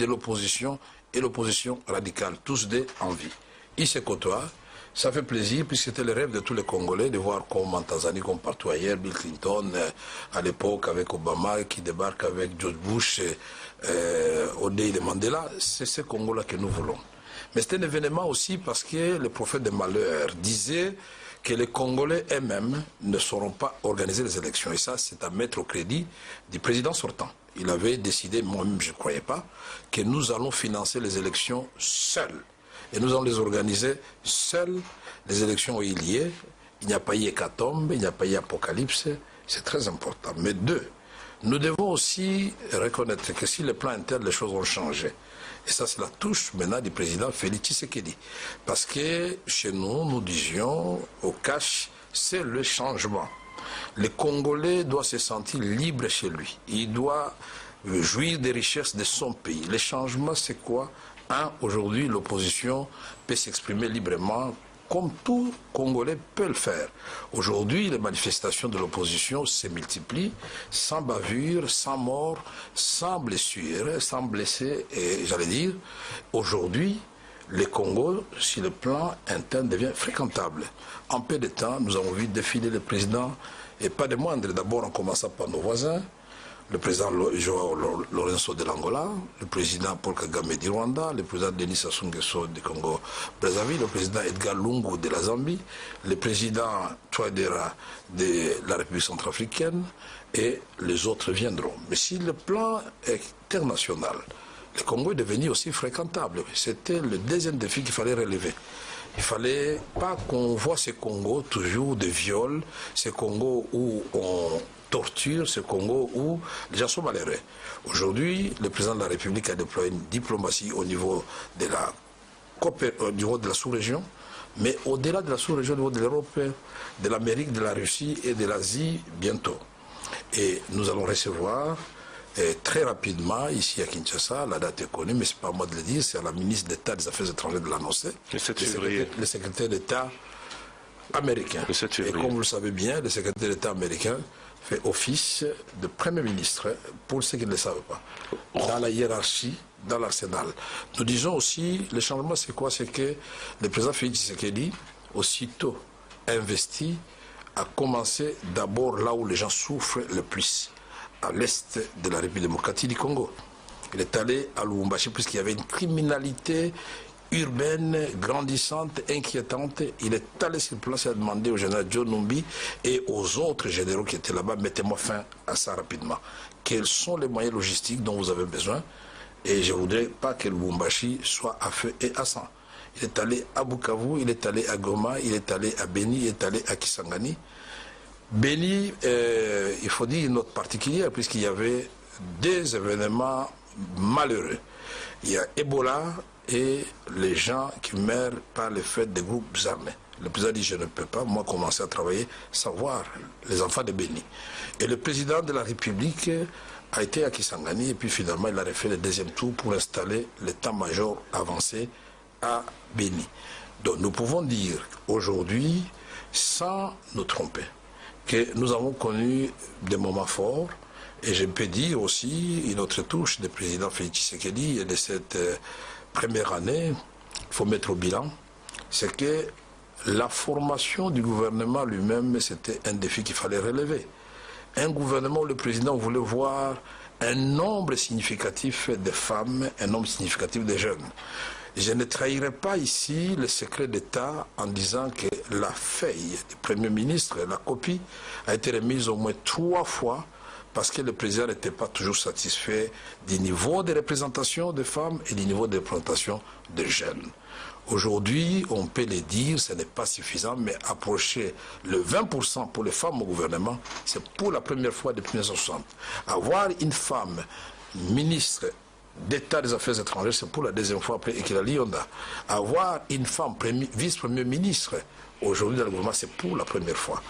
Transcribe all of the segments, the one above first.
de l'opposition et l'opposition radicale, tous deux en vie. Ils se côtoient. Ça fait plaisir, puisque c'était le rêve de tous les Congolais de voir comme en Tanzanie, comme partout ailleurs, Bill Clinton, à l'époque avec Obama, qui débarque avec George Bush, Odeil et Mandela. C'est ce Congo-là que nous voulons. Mais c'est un événement aussi parce que le prophète de malheur disait que les Congolais eux-mêmes ne sauront pas organiser les élections. Et ça, c'est à mettre au crédit du président sortant. Il avait décidé, moi-même je ne croyais pas, que nous allons financer les élections seuls. Et nous allons les organiser seuls, les élections où il y est. Il n'y a pas eu hécatombe, il n'y a pas eu apocalypse. C'est très important. Mais deux, nous devons aussi reconnaître que si le plan interne, les choses ont changé. Et ça, c'est la touche maintenant du président Félix Tshisekedi. Parce que chez nous, nous disions, au cash, c'est le changement. Le Congolais doit se sentir libre chez lui. Il doit jouir des richesses de son pays. Le changement, c'est quoi? Aujourd'hui, l'opposition peut s'exprimer librement comme tout Congolais peut le faire. Aujourd'hui, les manifestations de l'opposition se multiplient, sans bavure, sans mort, sans blessure, sans blessés. Et j'allais dire, aujourd'hui, le Congo, sur le plan interne, devient fréquentable. En peu de temps, nous avons vu défiler le président, et pas de moindre, d'abord en commençant par nos voisins, le président Joao Lorenzo de l'Angola, le président Paul Kagame du Rwanda, le président Denis Sassou Nguesso du Congo-Brazzaville, le président Edgar Lungu de la Zambie, le président Touadéra de la République centrafricaine, et les autres viendront. Mais si le plan international, le Congo est devenu aussi fréquentable. C'était le deuxième défi qu'il fallait relever. Il ne fallait pas qu'on voit ces Congos toujours de viols, ces Congos où on torture, ce Congo où les gens sont malheureux. Aujourd'hui, le président de la République a déployé une diplomatie au niveau de la sous-région, mais au-delà de la sous-région, au niveau de l'Europe, de l'Amérique, de la Russie et de l'Asie bientôt. Et nous allons recevoir très rapidement, ici à Kinshasa, la date est connue, mais ce n'est pas à moi de le dire, c'est à la ministre d'État des Affaires étrangères de l'annoncer, le secrétaire d'État américain. Et comme vous le savez bien, le secrétaire d'État américain fait office de Premier ministre, pour ceux qui ne le savent pas, dans la hiérarchie, dans l'arsenal. Nous disons aussi, le changement c'est quoi? C'est que le président Félix Tshisekedi, aussitôt investi, a commencé d'abord là où les gens souffrent le plus, à l'est de la République démocratique du Congo. Il est allé à Lubumbashi puisqu'il y avait une criminalité urbaine, grandissante, inquiétante. Il est allé sur place et a demandé au général John Numbi et aux autres généraux qui étaient là-bas, mettez-moi fin à ça rapidement. Quels sont les moyens logistiques dont vous avez besoin? Et je ne voudrais pas que Lubumbashi soit à feu et à sang. Il est allé à Bukavu, il est allé à Goma, il est allé à Beni, il est allé à Kisangani. Beni, il faut dire une note particulière puisqu'il y avait des événements malheureux. Il y a Ebola et les gens qui meurent par le fait des groupes armés. Le président dit je ne peux pas, moi, commencer à travailler sans voir les enfants de Beni. Et le président de la République a été à Kisangani et puis finalement il a refait le deuxième tour pour installer l'état-major avancé à Beni. Donc nous pouvons dire aujourd'hui, sans nous tromper, que nous avons connu des moments forts. Et je peux dire aussi une autre touche du président Félix Tshisekedi et de cette première année, il faut mettre au bilan, c'est que la formation du gouvernement lui-même, c'était un défi qu'il fallait relever. Un gouvernement où le président voulait voir un nombre significatif de femmes, un nombre significatif de jeunes. Je ne trahirai pas ici le secret d'État en disant que la feuille du Premier ministre, la copie, a été remise au moins 3 fois parce que le président n'était pas toujours satisfait du niveau de représentation des femmes et du niveau de représentation des jeunes. Aujourd'hui, on peut le dire, ce n'est pas suffisant, mais approcher le 20% pour les femmes au gouvernement, c'est pour la première fois depuis 1960. Avoir une femme ministre d'État des Affaires étrangères, c'est pour la deuxième fois après Ekela Lyonda. Avoir une femme vice-premier ministre aujourd'hui dans le gouvernement, c'est pour la première fois.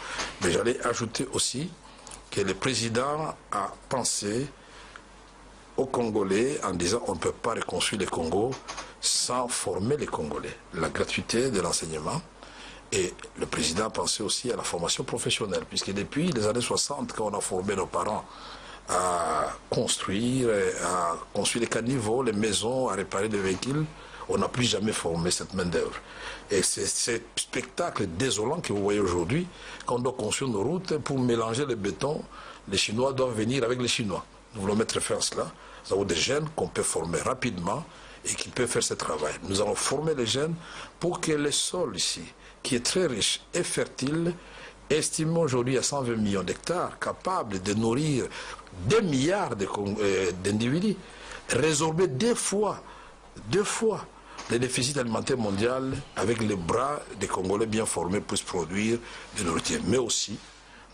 Mais j'allais ajouter aussi que le président a pensé aux Congolais en disant on ne peut pas reconstruire le Congo sans former les Congolais. La gratuité de l'enseignement. Et le président a pensé aussi à la formation professionnelle, puisque depuis les années 60, quand on a formé nos parents à construire les caniveaux, les maisons, à réparer les véhicules. On n'a plus jamais formé cette main-d'œuvre. Et c'est ce spectacle désolant que vous voyez aujourd'hui, quand on doit construire nos routes pour mélanger le béton. Les Chinois doivent venir avec les Chinois. Nous voulons mettre fin à cela. Nous avons des jeunes qu'on peut former rapidement et qui peuvent faire ce travail. Nous allons former les jeunes pour que le sol ici, qui est très riche et fertile, estimé aujourd'hui à 120 millions d'hectares, capable de nourrir 2 milliards d'individus, résorber deux fois le déficit alimentaire mondial avec les bras des Congolais bien formés puissent produire de nourriture. Mais aussi,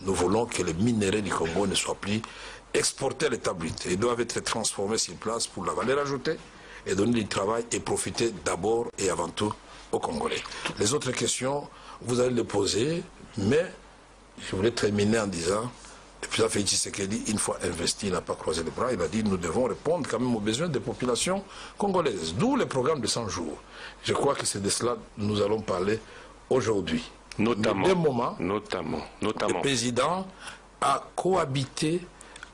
nous voulons que les minéraux du Congo ne soient plus exportés à l'état brut. Ils doivent être transformés sur place pour la valeur ajoutée et donner du travail et profiter d'abord et avant tout aux Congolais. Les autres questions, vous allez les poser, mais je voulais terminer en disant, le président Félix Tshisekedi, une fois investi, il n'a pas croisé les bras, il a dit nous devons répondre quand même aux besoins des populations congolaises, d'où le programme de 100 jours. Je crois que c'est de cela que nous allons parler aujourd'hui. Notamment, le président a cohabité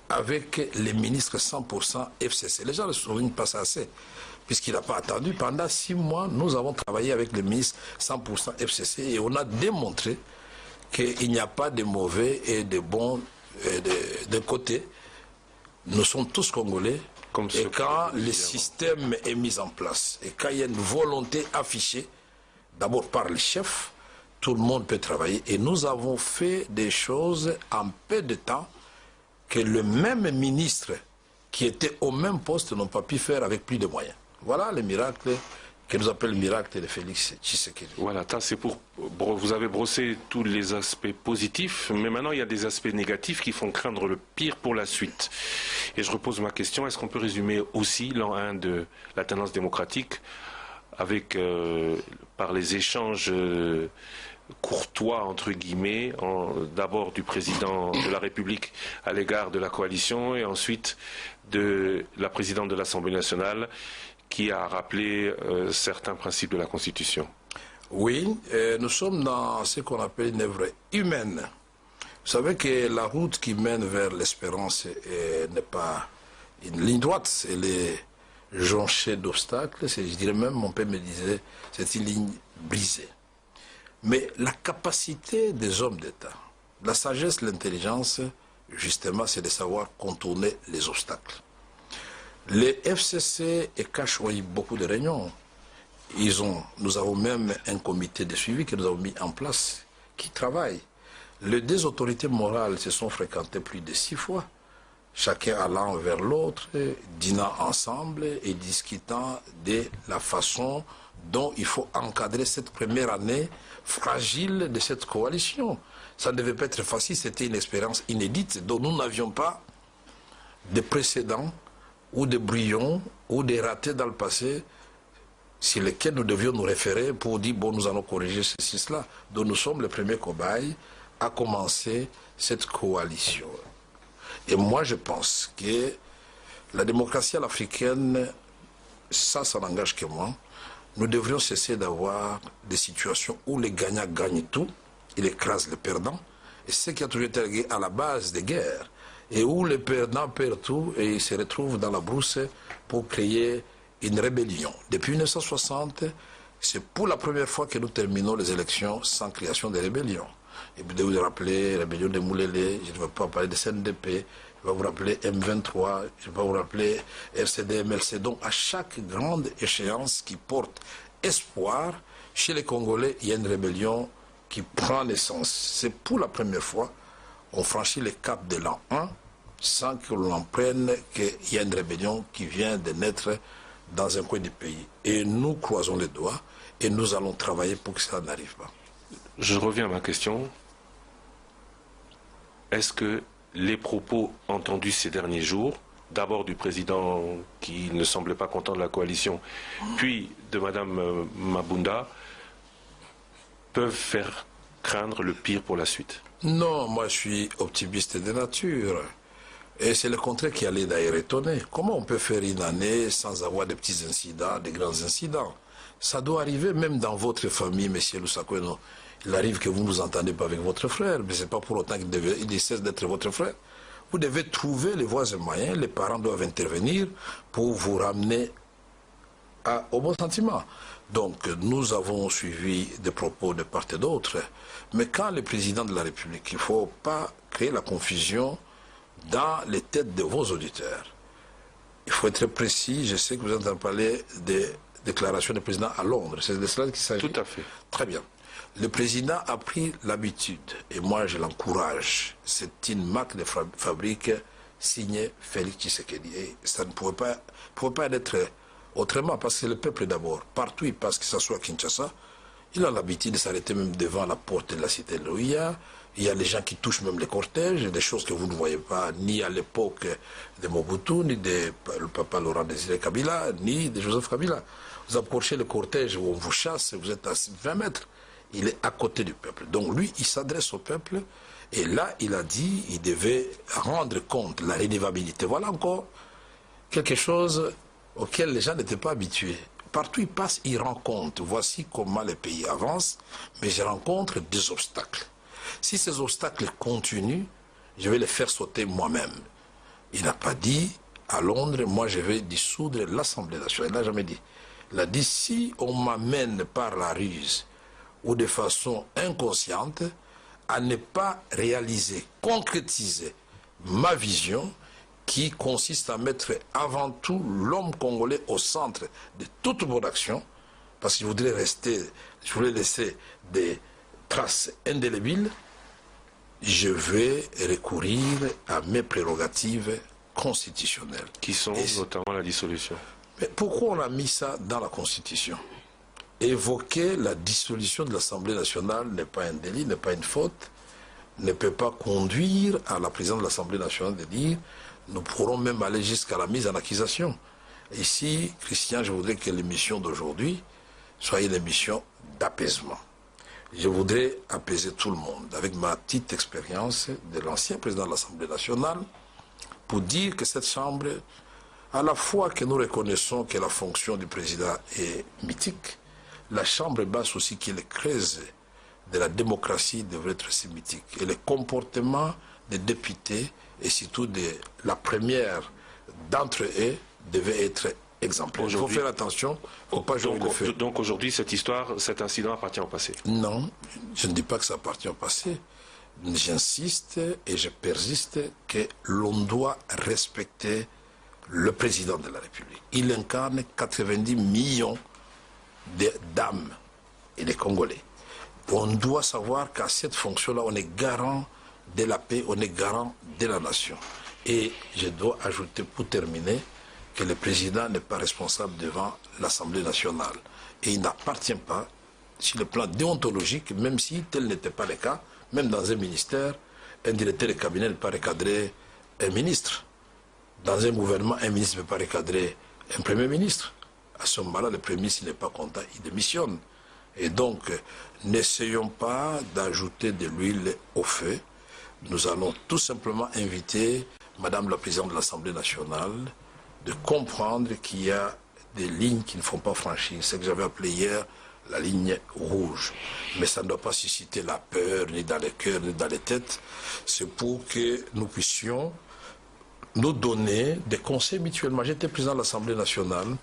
avec les ministres 100% FCC. Les gens ne se souviennent pas ça assez, puisqu'il n'a pas attendu. Pendant 6 mois, nous avons travaillé avec les ministres 100% FCC et on a démontré qu'il n'y a pas de mauvais et de bons de côté. Nous sommes tous Congolais. Et quand le système est mis en place, et quand il y a une volonté affichée, d'abord par les chefs, tout le monde peut travailler. Et nous avons fait des choses en peu de temps que le même ministre qui était au même poste n'ont pas pu faire avec plus de moyens. Voilà le miracle que nous appelons le miracle de Félix Tshisekedi. Voilà, c'est pour vous avez brossé tous les aspects positifs, mais maintenant il y a des aspects négatifs qui font craindre le pire pour la suite. Et je repose ma question, est-ce qu'on peut résumer aussi l'an 1 de la tendance démocratique avec, par les échanges courtois, entre guillemets, d'abord du président de la République à l'égard de la coalition et ensuite de la présidente de l'Assemblée nationale qui a rappelé certains principes de la Constitution. Oui, nous sommes dans ce qu'on appelle une œuvre humaine. Vous savez que la route qui mène vers l'espérance n'est pas une ligne droite, elle est jonchée d'obstacles, je dirais même, mon père me disait, c'est une ligne brisée. Mais la capacité des hommes d'État, la sagesse, l'intelligence, justement, c'est de savoir contourner les obstacles. Les FCC et CACH ont eu beaucoup de réunions. Nous avons même un comité de suivi que nous avons mis en place, qui travaille. Les deux autorités morales se sont fréquentées plus de 6 fois, chacun allant vers l'autre, dînant ensemble et discutant de la façon dont il faut encadrer cette première année fragile de cette coalition. Ça ne devait pas être facile, c'était une expérience inédite dont nous n'avions pas de précédents ou de brouillons ou des ratés dans le passé sur lesquels nous devions nous référer pour dire bon, nous allons corriger ceci, cela. Donc nous sommes les premiers cobayes à commencer cette coalition. Et moi je pense que la démocratie à l'africaine, ça n'engage que moi. Nous devrions cesser d'avoir des situations où les gagnants gagnent tout, ils écrasent les perdants, et ce qui a toujours été à la base des guerres, et où les perdants perdent tout et ils se retrouvent dans la brousse pour créer une rébellion. Depuis 1960, c'est pour la première fois que nous terminons les élections sans création de rébellion. Et vous devez vous rappeler, rébellion de Moulélé, je ne vais pas parler de CNDP, je vais vous rappeler M23, je vais vous rappeler RCD, MLC. Donc à chaque grande échéance qui porte espoir, chez les Congolais, il y a une rébellion qui prend naissance. C'est pour la première fois on franchit le cap de l'an 1 sans que l'on prenne qu'il y a une rébellion qui vient de naître dans un coin du pays. Et nous croisons les doigts et nous allons travailler pour que ça n'arrive pas. Je reviens à ma question. Est-ce que les propos entendus ces derniers jours, d'abord du président qui ne semblait pas content de la coalition, puis de Mme Mabunda, peuvent faire craindre le pire pour la suite? Non, moi je suis optimiste de nature. Et c'est le contraire qui allait d'ailleurs étonner. Comment on peut faire une année sans avoir de petits incidents, de grands incidents? Ça doit arriver même dans votre famille, M. Lusakoueno. Il arrive que vous ne vous entendez pas avec votre frère, mais ce n'est pas pour autant qu'il cesse d'être votre frère. Vous devez trouver les voies et moyens, les parents doivent intervenir pour vous ramener au bon sentiment. Donc, nous avons suivi des propos de part et d'autre. Mais quand le président de la République, il ne faut pas créer la confusion dans les têtes de vos auditeurs. Il faut être précis. Je sais que vous êtes en train de parler des déclarations du président à Londres. C'est de cela qu'il s'agit. Tout à fait. Très bien. Le président a pris l'habitude, et moi je l'encourage, c'est une marque de fabrique signée Félix Tshisekedi. Et ça ne pouvait pas être autrement, parce que c'est le peuple d'abord. Partout il passe, que ce soit à Kinshasa, il a l'habitude de s'arrêter même devant la porte de la cité de l'OIA. Il y a les gens qui touchent même les cortèges, des choses que vous ne voyez pas ni à l'époque de Mobutu, ni de le papa Laurent Désiré Kabila, ni de Joseph Kabila. Vous approchez le cortège où on vous chasse, vous êtes à 20 mètres. Il est à côté du peuple. Donc lui, il s'adresse au peuple. Et là, il a dit qu'il devait rendre compte de la redevabilité. Voilà encore quelque chose auquel les gens n'étaient pas habitués. Partout il passe, il rend compte. Voici comment les pays avancent, mais je rencontre des obstacles. Si ces obstacles continuent, je vais les faire sauter moi-même. Il n'a pas dit, à Londres, moi je vais dissoudre l'Assemblée nationale. Il n'a jamais dit. Il a dit, si on m'amène par la ruse, ou de façon inconsciente, à ne pas réaliser, concrétiser ma vision qui consiste à mettre avant tout l'homme congolais au centre de toute mon action, parce que je voulais laisser des traces indélébiles, je vais recourir à mes prérogatives constitutionnelles. Qui sont notamment la dissolution. Mais pourquoi on a mis ça dans la Constitution ? Évoquer la dissolution de l'Assemblée nationale n'est pas un délit, n'est pas une faute, ne peut pas conduire à la présidente de l'Assemblée nationale de dire nous pourrons même aller jusqu'à la mise en accusation. Ici, Christian, je voudrais que l'émission d'aujourd'hui soit une émission d'apaisement. Je voudrais apaiser tout le monde avec ma petite expérience de l'ancien président de l'Assemblée nationale pour dire que cette Chambre, à la fois que nous reconnaissons que la fonction du président est mythique, la Chambre basse aussi, qui est le creuset de la démocratie, devrait être aussi mythique. Et le comportement des députés, et surtout de la première d'entre eux, devait être exemplaire. Il faut faire attention, il ne faut pas jouer le feu. Donc aujourd'hui, cette histoire, cet incident appartient au passé? Non, je ne dis pas que ça appartient au passé. J'insiste et je persiste que l'on doit respecter le président de la République. Il incarne 90 millions d'âmes et des Congolais. On doit savoir qu'à cette fonction-là, on est garant de la paix, on est garant de la nation. Et je dois ajouter pour terminer que le président n'est pas responsable devant l'Assemblée nationale. Et il n'appartient pas, sur le plan déontologique, même si tel n'était pas le cas, même dans un ministère, un directeur de cabinet ne peut pas recadrer un ministre. Dans un gouvernement, un ministre ne peut pas recadrer un premier ministre. À ce moment-là, le premier ministre, s'il n'est pas content, il démissionne. Et donc, n'essayons pas d'ajouter de l'huile au feu. Nous allons tout simplement inviter Madame la Présidente de l'Assemblée nationale de comprendre qu'il y a des lignes qui ne font pas franchir. C'est ce que j'avais appelé hier la ligne rouge. Mais ça ne doit pas susciter la peur, ni dans les cœurs, ni dans les têtes. C'est pour que nous puissions nous donner des conseils mutuellement. J'étais président de l'Assemblée nationale.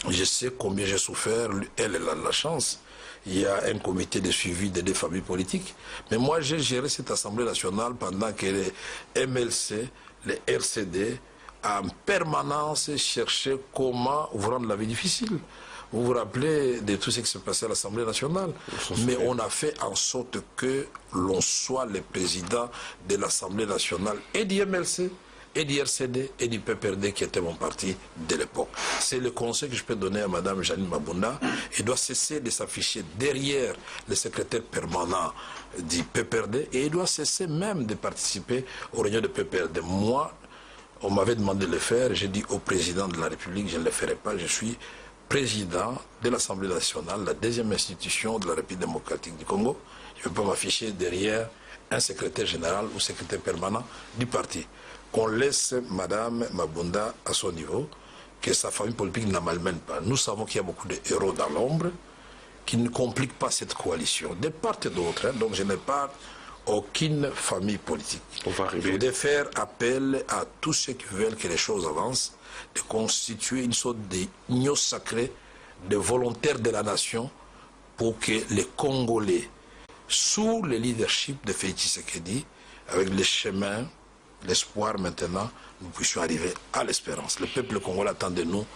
Je sais combien j'ai souffert. Elle a la chance. Il y a un comité de suivi des familles politiques. Mais moi, j'ai géré cette Assemblée nationale pendant que les MLC, les RCD, en permanence cherchaient comment vous rendre la vie difficile. Vous vous rappelez de tout ce qui s'est passé à l'Assemblée nationale. Mais on a fait en sorte que l'on soit le président de l'Assemblée nationale et du MLC, et du RCD, et du PPRD qui était mon parti de l'époque. C'est le conseil que je peux donner à Mme Janine Mabunda. Elle doit cesser de s'afficher derrière le secrétaire permanent du PPRD et elle doit cesser même de participer aux réunions de PPRD. Moi, on m'avait demandé de le faire. J'ai dit au président de la République, je ne le ferai pas. Je suis président de l'Assemblée nationale, la deuxième institution de la République démocratique du Congo. Je ne peux pas m'afficher derrière un secrétaire général ou secrétaire permanent du parti. Qu'on laisse Mme Mabunda à son niveau, que sa famille politique ne malmène pas. Nous savons qu'il y a beaucoup de héros dans l'ombre qui ne compliquent pas cette coalition, de part et d'autre. Donc je n'ai pas aucune famille politique. On va arriver. Je voudrais faire appel à tous ceux qui veulent que les choses avancent, de constituer une sorte d'union sacrée de volontaires de la nation pour que les Congolais, sous le leadership de Félix Tshisekedi, avec les chemins, l'espoir maintenant, nous puissions arriver à l'espérance. Le peuple congolais attend de nous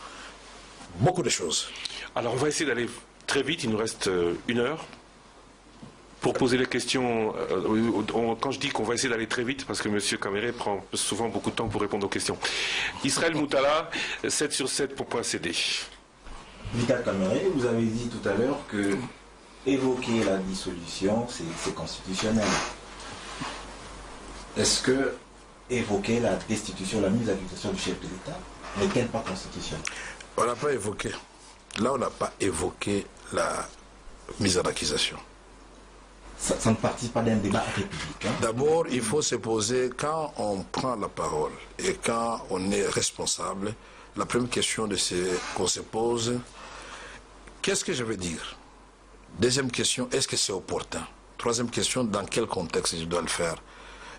beaucoup de choses. Alors on va essayer d'aller très vite, il nous reste 1 heure. Pour poser les questions, quand je dis qu'on va essayer d'aller très vite, parce que M. Caméré prend souvent beaucoup de temps pour répondre aux questions. Israël Moutala, 7 sur 7 pour procéder. Vital Caméré, vous avez dit tout à l'heure que évoquer la dissolution, c'est constitutionnel. Est-ce que évoquer la destitution, la mise à accusation du chef de l'État n'est-elle pas constitutionnelle? On n'a pas évoqué. Là, on n'a pas évoqué la mise en accusation. Ça ne participe pas d'un débat républicain. D'abord, il faut se poser, quand on prend la parole et quand on est responsable, la première question qu'on se pose, qu'est-ce que je veux dire? Deuxième question, est-ce que c'est opportun? Troisième question, dans quel contexte je dois le faire?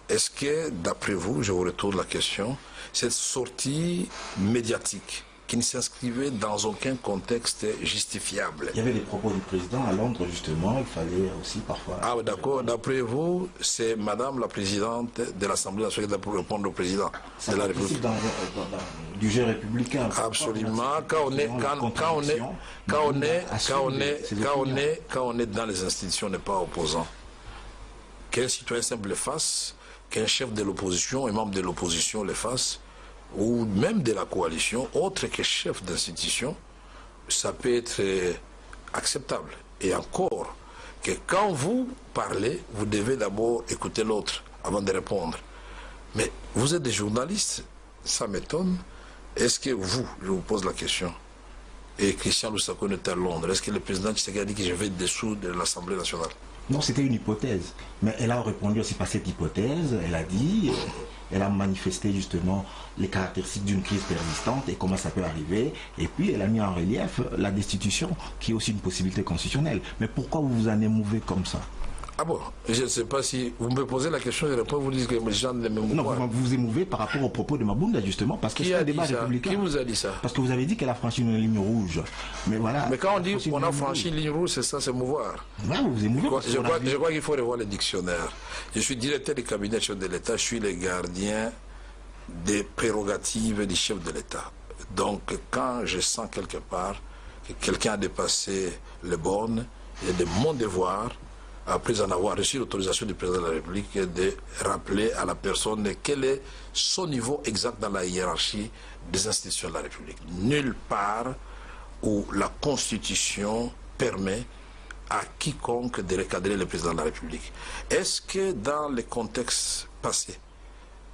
Est-ce que, d'après vous, je vous retourne la question, cette sortie médiatique qui ne s'inscrivait dans aucun contexte justifiable. Il y avait des propos du président à Londres, justement, il fallait aussi parfois... Ah oui, d'accord. D'après vous, c'est Madame la Présidente de l'Assemblée nationale qui doit répondre au Président de la République. Du jeu républicain. Absolument. Quand on est dans les institutions, on n'est pas opposant. Qu'un citoyen simple le fasse, qu'un chef de l'opposition, un membre de l'opposition le fasse, ou même de la coalition, autre que chef d'institution, ça peut être acceptable. Et encore, que quand vous parlez, vous devez d'abord écouter l'autre avant de répondre. Mais vous êtes des journalistes, ça m'étonne. Est-ce que vous, je vous pose la question, et Christian Lusako est à Londres, est-ce que le président Tshisekedi a dit que je vais dessous de l'Assemblée nationale? Non, c'était une hypothèse. Mais elle a répondu aussi par cette hypothèse. Elle a dit, elle a manifesté justement les caractéristiques d'une crise persistante et comment ça peut arriver. Et puis elle a mis en relief la destitution, qui est aussi une possibilité constitutionnelle. Mais pourquoi vous vous en émouvez comme ça? Ah bon, je ne sais pas si vous me posez la question, je réponds, vous dites que les gens ne m'émouvent pas. Non, vous vous émouvez par rapport aux propos de Mabunda, justement, parce que c'est un débat républicain. Qui vous a dit ça? Parce que vous avez dit qu'elle a franchi une ligne rouge. Mais voilà. Mais quand on dit qu'on a franchi une ligne rouge, c'est ça, c'est mouvoir. Ouais, vous vous émouvez. Je crois qu'il faut revoir le dictionnaire. Je suis directeur du cabinet chef de l'État, je suis le gardien des prérogatives du chef de l'État. Donc, quand je sens quelque part que quelqu'un a dépassé les bornes, il est de mon devoir, après en avoir reçu l'autorisation du président de la République, de rappeler à la personne quel est son niveau exact dans la hiérarchie des institutions de la République. Nulle part où la Constitution permet à quiconque de recadrer le président de la République. Est-ce que dans le contexte passé,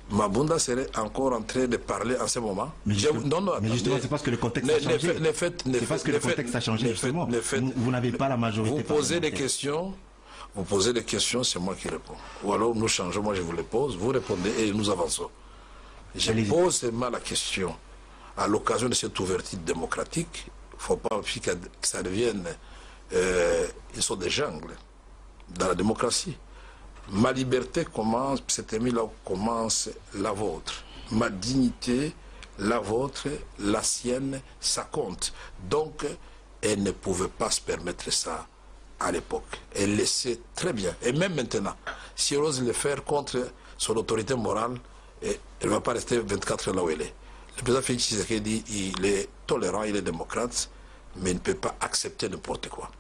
Mabunda serait encore en train de parler en ce moment? Mais justement, c'est parce que le contexte a changé. C'est parce que le contexte a changé, justement. Vous n'avez pas la majorité. Vous posez des questions. Vous posez des questions, c'est moi qui réponds. Ou alors nous changeons, moi je vous les pose, vous répondez et nous avançons. Je pose seulement la question. À l'occasion de cette ouverture démocratique, il ne faut pas que ça devienne une sorte de jungle dans la démocratie. Ma liberté commence, cet là commence la vôtre. Ma dignité, la vôtre, la sienne, ça compte. Donc, elle ne pouvait pas se permettre ça à l'époque. Elle le sait très bien. Et même maintenant, si elle ose le faire contre son autorité morale, elle ne va pas rester 24 heures là où elle est. Le président Félix Tshisekedi, il est tolérant, il est démocrate, mais il ne peut pas accepter n'importe quoi.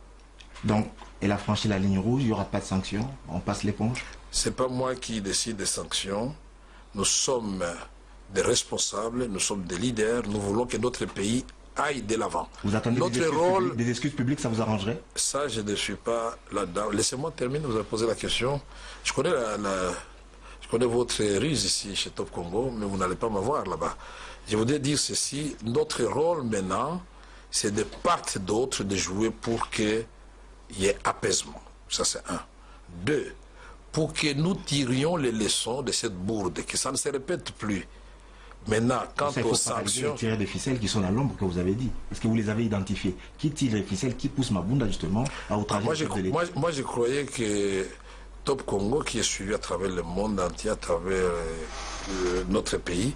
Donc, elle a franchi la ligne rouge, il n'y aura pas de sanctions, on passe l'éponge? Ce n'est pas moi qui décide des sanctions. Nous sommes des responsables, nous sommes des leaders, nous voulons que notre pays aille de l'avant. Vous attendez des excuses publiques, ça vous arrangerait? Ça, je ne suis pas là-dedans. Laissez-moi terminer, vous avez posé la question. Je connais, je connais votre ruse ici chez Top Congo, mais vous n'allez pas me voir là-bas. Je voudrais dire ceci, notre rôle maintenant, c'est de part et d'autre de jouer pour qu'il y ait apaisement. Ça, c'est un. Deux, pour que nous tirions les leçons de cette bourde, que ça ne se répète plus. Maintenant, quant aux sanctions... tirer des ficelles qui sont à l'ombre que vous avez dit. Est-ce que vous les avez identifiées? Qui tire les ficelles, qui pousse Mabunda justement à outrager le chef de l'État? Moi, je croyais que Top Congo qui est suivi à travers le monde entier, à travers notre pays.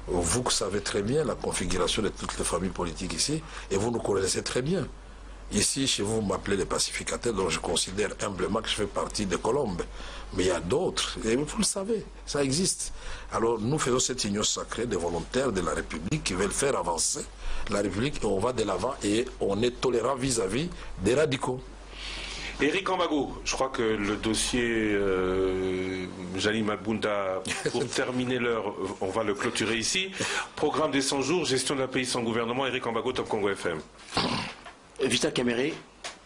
Vous savez très bien la configuration de toutes les familles politiques ici, et vous nous connaissez très bien. Ici, chez vous, vous m'appelez les pacificateurs, donc je considère humblement que je fais partie des Colombes. Mais il y a d'autres, et vous le savez, ça existe. Alors nous faisons cette union sacrée des volontaires de la République qui veulent faire avancer la République, et on va de l'avant, et on est tolérant vis-à-vis des radicaux. Éric Ambago, je crois que le dossier Jali Mabunda, pour terminer l'heure, on va le clôturer ici. Programme des 100 jours, gestion d'un pays sans gouvernement, Éric Ambago, Top Congo FM. Vital Kamere,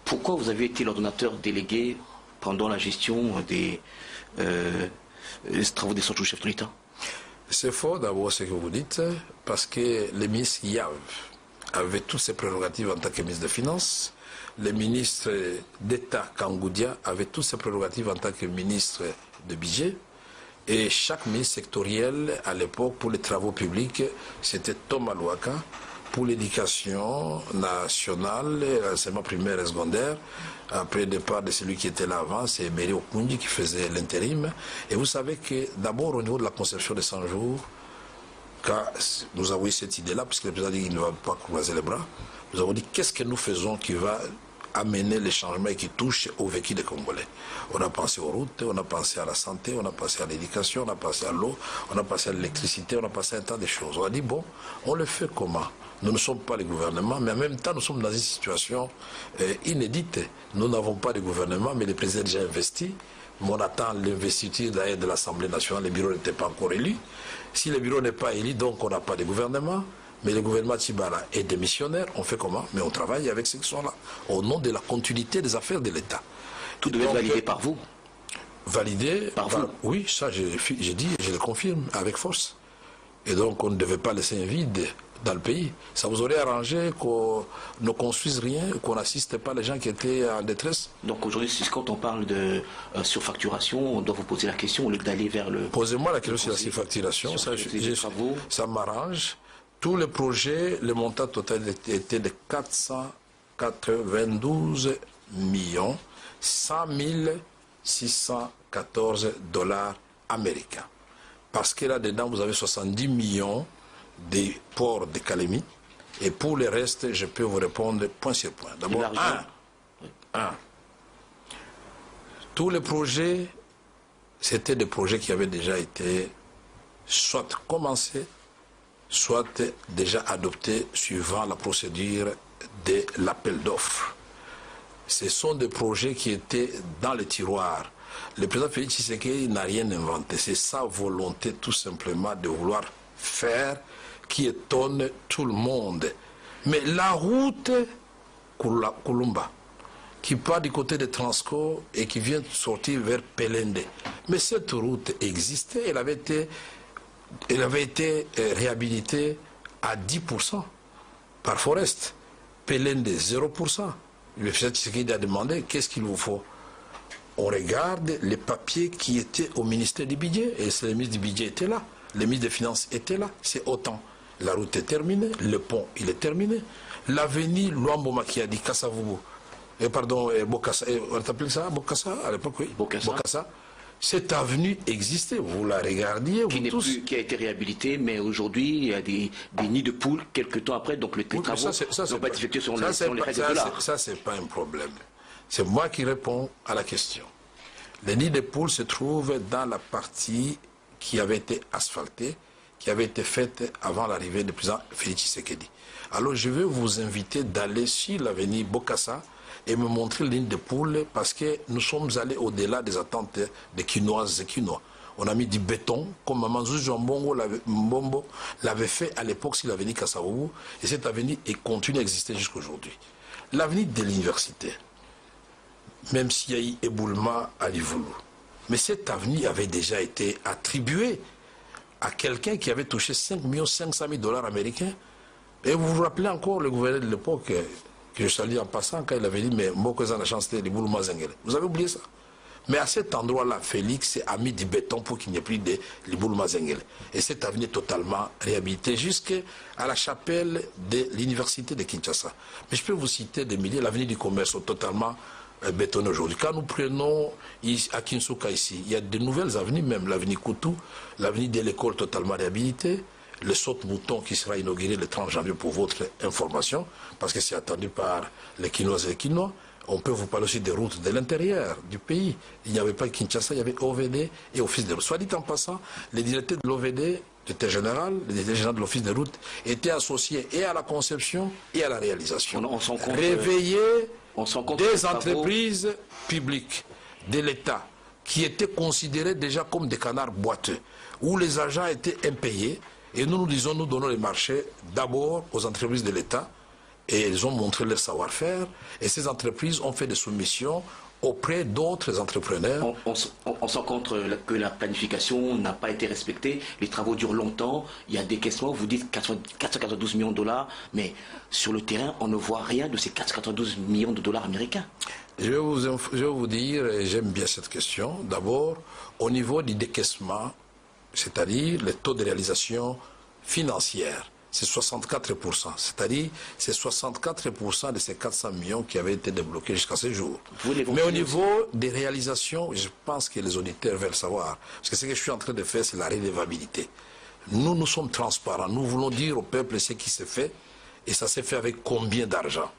pourquoi vous avez été l'ordonnateur délégué pendant la gestion des travaux des 100 jours chef de l'État? C'est faux d'abord ce que vous dites, parce que le ministre Yav avait toutes ses prérogatives en tant que ministre des Finances. Le ministre d'État Kangoudia avait toutes ses prérogatives en tant que ministre de budget. Et chaque ministre sectoriel, à l'époque, pour les travaux publics, c'était Thomas Louaka. Pour l'éducation nationale, l'enseignement primaire et secondaire, après le départ de celui qui était là avant, c'est Emery Okundi qui faisait l'intérim. Et vous savez que d'abord au niveau de la conception des 100 jours, quand nous avons eu cette idée-là, puisque le président dit qu'il ne va pas croiser les bras, nous avons dit qu'est-ce que nous faisons qui va amener les changements qui touchent au vécu des Congolais. On a pensé aux routes, on a pensé à la santé, on a pensé à l'éducation, on a pensé à l'eau, on a pensé à l'électricité, on a pensé à un tas de choses. On a dit, bon, on le fait comment? Nous ne sommes pas le gouvernement, mais en même temps, nous sommes dans une situation inédite. Nous n'avons pas de gouvernement, mais le président a déjà investi. Mais on attend l'investiture d'ailleurs de l'Assemblée nationale. Le bureau n'était pas encore élu. Si le bureau n'est pas élu, donc on n'a pas de gouvernement. Mais le gouvernement Tchibala est démissionnaire. On fait comment? Mais on travaille avec ceux qui sont là, au nom de la continuité des affaires de l'État. Tout devait être validé par vous? Validé par vous? Oui, ça j'ai dit, je le confirme avec force. Et donc on ne devait pas laisser un vide dans le pays. Ça vous aurait arrangé qu'on ne construise rien, qu'on n'assiste pas les gens qui étaient en détresse? Donc aujourd'hui, quand on parle de surfacturation, on doit vous poser la question au lieu d'aller vers le... Posez-moi la question sur la surfacturation, ça m'arrange. Tous les projets, le montant total était de 492 100 614 $ américains. Parce que là-dedans, vous avez 70 millions des ports de Kalemi. Et pour le reste, je peux vous répondre point sur point. D'abord, tous les projets, c'était des projets qui avaient déjà été soit commencés, soit déjà adoptés suivant la procédure de l'appel d'offres. Ce sont des projets qui étaient dans les tiroirs. Le président Félix Tshisekedi n'a rien inventé. C'est sa volonté tout simplement de vouloir faire qui étonne tout le monde. Mais la route Kulumba, qui part du côté de Transco et qui vient sortir vers Pelende. Mais cette route existait, elle avait été réhabilitée à 10% par Forest. Pelende, 0%. Le président Tshisekedi a demandé qu'est-ce qu'il vous faut. On regarde les papiers qui étaient au ministère du budget, et le ministre du budget était là, le ministre des Finances était là, c'est autant. La route est terminée, le pont il est terminé. L'avenue Luambo qui a dit Kassavubu, Bokassa, on appelait ça Bokassa à l'époque, oui. Bokassa. Cette avenue existait, vous la regardiez, vous tous. Qui a été réhabilitée, mais aujourd'hui il y a des nids de poules quelques temps après, donc les travaux n'ont pas été effectués selon les règles de l'art. Ça, c'est pas un problème. C'est moi qui réponds à la question. Les nids de poules se trouvent dans la partie qui avait été asphaltée, qui avait été faite avant l'arrivée du président Félix Tshisekedi. Alors je vais vous inviter d'aller sur l'avenue Bokassa et me montrer les lignes de poules parce que nous sommes allés au-delà des attentes des Quinoises et Quinois. On a mis du béton, comme Maman Zouzou Mbombo l'avait fait à l'époque sur l'avenue Kassavubu, et cette avenue continue à exister jusqu'à aujourd'hui. L'avenue de l'université, même s'il y a eu éboulement à Livoulou, mais cette avenue avait déjà été attribuée à quelqu'un qui avait touché 5 500 000 $ américains. Et vous vous rappelez encore le gouverneur de l'époque, que je salue en passant, quand il avait dit, mais Mokoza n'a chance de Liboulou Mazengele. Vous avez oublié ça? Mais à cet endroit-là, Félix a mis du béton pour qu'il n'y ait plus de Liboulou Mazengele. Et cette avenue est totalement réhabilitée jusqu'à la chapelle de l'université de Kinshasa. Mais je peux vous citer des milliers, l'avenue du commerce totalement bétonné aujourd'hui. Quand nous prenons à Kinsuka ici, il y a de nouvelles avenues, même l'avenue Koutou, l'avenue de l'école totalement réhabilitée, le saute-mouton qui sera inauguré le 30 janvier pour votre information, parce que c'est attendu par les Quinois et les Quinois. On peut vous parler aussi des routes de l'intérieur du pays. Il n'y avait pas Kinshasa, il y avait OVD et Office des routes. Soit dit en passant, les directeurs de l'OVD, directeur général, le directeur général de l'Office des routes, étaient associés et à la conception et à la réalisation. Réveiller des entreprises publiques de l'État qui étaient considérées déjà comme des canards boiteux, où les agents étaient impayés. Et nous disons, nous donnons les marchés d'abord aux entreprises de l'État, et elles ont montré leur savoir-faire, et ces entreprises ont fait des soumissions auprès d'autres entrepreneurs. On se rend compte que la planification n'a pas été respectée, les travaux durent longtemps, il y a des questions, vous dites 492 millions de dollars, mais sur le terrain, on ne voit rien de ces 492 millions de dollars américains. Je vais vous dire, et j'aime bien cette question, d'abord, au niveau du décaissement, c'est-à-dire le taux de réalisation financière, c'est 64%. C'est-à-dire, c'est 64% de ces 400 millions qui avaient été débloqués jusqu'à ce jour. Mais au niveau des réalisations, je pense que les auditeurs veulent savoir. Parce que ce que je suis en train de faire, c'est la redevabilité. Nous sommes transparents. Nous voulons dire au peuple ce qui s'est fait. Et ça s'est fait avec combien d'argent?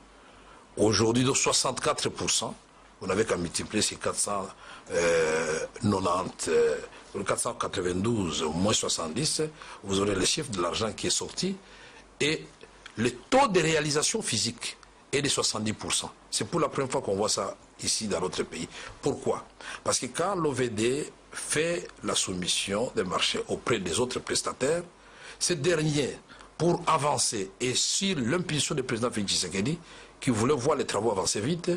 Aujourd'hui, de 64%, vous n'avez qu'à multiplier ces 492 moins 70, vous aurez le chiffre de l'argent qui est sorti et le taux de réalisation physique est de 70%. C'est pour la première fois qu'on voit ça ici dans notre pays. Pourquoi? Parce que quand l'OVD fait la soumission des marchés auprès des autres prestataires, ces derniers, pour avancer, et sur l'impulsion du président Félix Tshisekedi, qui voulait voir les travaux avancer vite,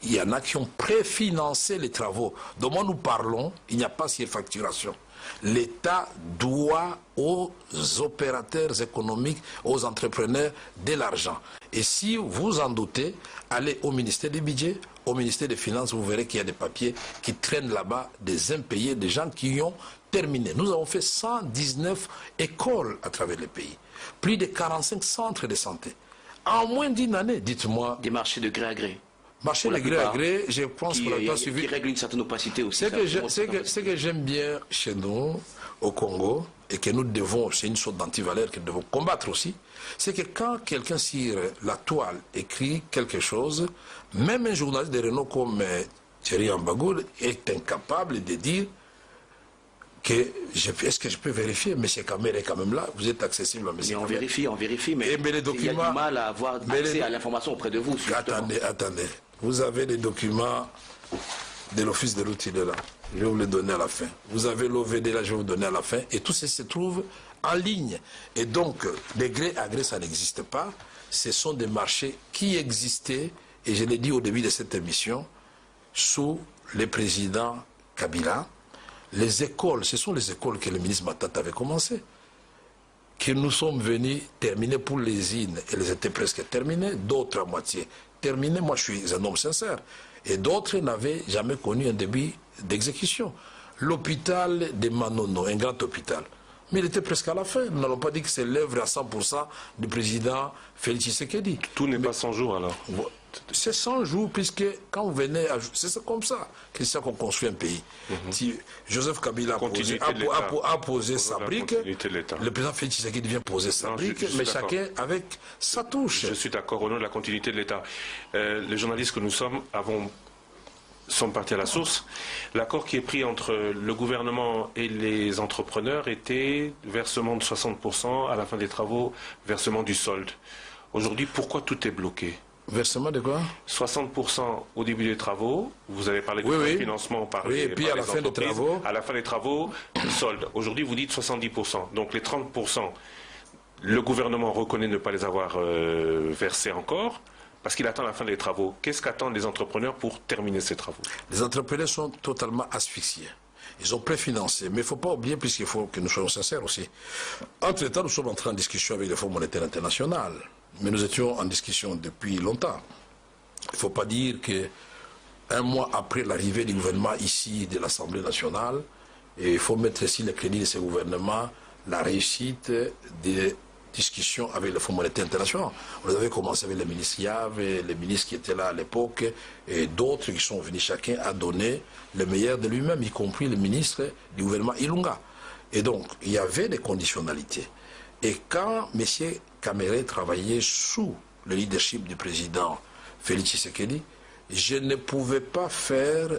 il y en a qui ont préfinancé les travaux. Dont nous parlons, il n'y a pas surfacturation. L'État doit aux opérateurs économiques, aux entrepreneurs de l'argent. Et si vous en doutez, allez au ministère des Budgets, au ministère des Finances, vous verrez qu'il y a des papiers qui traînent là-bas, des impayés, des gens qui ont terminé. Nous avons fait 119 écoles à travers le pays, plus de 45 centres de santé. En moins d'une année, dites-moi. Des marchés de gré à gré. Marché de gré à gré, je pense qu'on n'a pas suivi. Qui règle une certaine opacité aussi. Ce que j'aime bien chez nous, au Congo, et que nous devons, c'est une sorte d'antivaleur que nous devons combattre aussi, c'est que quand quelqu'un sur la toile écrit quelque chose, même un journaliste de renom comme Thierry Ambagoul est incapable de dire que est-ce que je peux vérifier? M. Kamer est quand même là, vous êtes accessible à M. Mais on vérifie, mais les documents, il y a du mal à avoir accès à l'information auprès de vous. Attendez. Vous avez les documents de l'Office de route, il est là. Je vais vous les donner à la fin. Vous avez l'OVD là, je vais vous donner à la fin. Et tout ça se trouve en ligne. Et donc, les gré à gré, ça n'existe pas. Ce sont des marchés qui existaient, et je l'ai dit au début de cette émission, sous le président Kabila. Les écoles, ce sont les écoles que le ministre Matata avait commencé, que nous sommes venus terminer pour les îles. Elles étaient presque terminées, d'autres à moitié terminées. Moi, je suis un homme sincère. Et d'autres n'avaient jamais connu un début d'exécution. L'hôpital de Manono, un grand hôpital, mais il était presque à la fin. Nous n'allons pas dire que c'est l'œuvre à 100% du président Félix Tshisekedi. Tout n'est pas 100 jours alors. C'est 100 jours, puisque quand vous venez, c'est comme ça que c'est ça qu'on construit un pays. Si Joseph Kabila a posé sa brique, le président Félix Tshisekedi vient poser sa brique, mais chacun avec sa touche. Je suis d'accord au nom de la continuité de l'État. Les journalistes que nous sommes sont partis à la source. L'accord qui est pris entre le gouvernement et les entrepreneurs était versement de 60% à la fin des travaux, versement du solde. Aujourd'hui, pourquoi tout est bloqué? Versement de quoi? 60% au début des travaux. Vous avez parlé de financement par les et puis à la fin des travaux. À la fin des travaux, solde. Aujourd'hui, vous dites 70%. Donc les 30%, le gouvernement reconnaît ne pas les avoir versés encore, parce qu'il attend la fin des travaux. Qu'est-ce qu'attendent les entrepreneurs pour terminer ces travaux? Les entrepreneurs sont totalement asphyxiés. Ils ont préfinancé. Mais il ne faut pas oublier, puisqu'il faut que nous soyons sincères aussi. Entre-temps, nous sommes entrés en discussion avec le Fonds monétaire international. Mais nous étions en discussion depuis longtemps. Il ne faut pas dire qu'un mois après l'arrivée du gouvernement ici de l'Assemblée nationale, il faut mettre ici le crédit de ce gouvernement, la réussite de discussions avec le Fonds monétaire international. On avait commencé avec le ministre Yave, les ministres qui étaient là à l'époque, et d'autres qui sont venus, chacun a donné le meilleur de lui-même, y compris le ministre du gouvernement Ilunga. Et donc, il y avait des conditionnalités. Et quand M. Kamere travaillait sous le leadership du président Félix Tshisekedi, je ne pouvais pas faire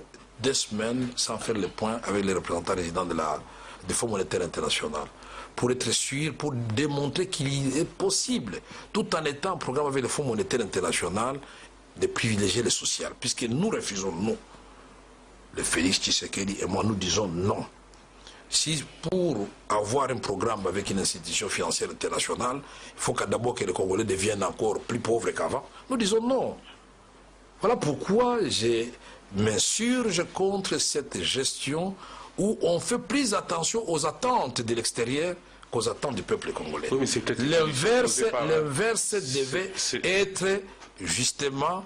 2 semaines sans faire le point avec les représentants résidents du Fonds monétaire international, pour être sûr, pour démontrer qu'il est possible, tout en étant en programme avec le Fonds monétaire international, de privilégier le social. Puisque nous refusons, nous, le Félix Tshisekedi et moi, nous disons non. Si pour avoir un programme avec une institution financière internationale, il faut d'abord que les Congolais deviennent encore plus pauvres qu'avant, nous disons non. Voilà pourquoi je m'insurge contre cette gestion où on fait plus attention aux attentes de l'extérieur qu'aux attentes du peuple congolais. Oui, l'inverse devait être justement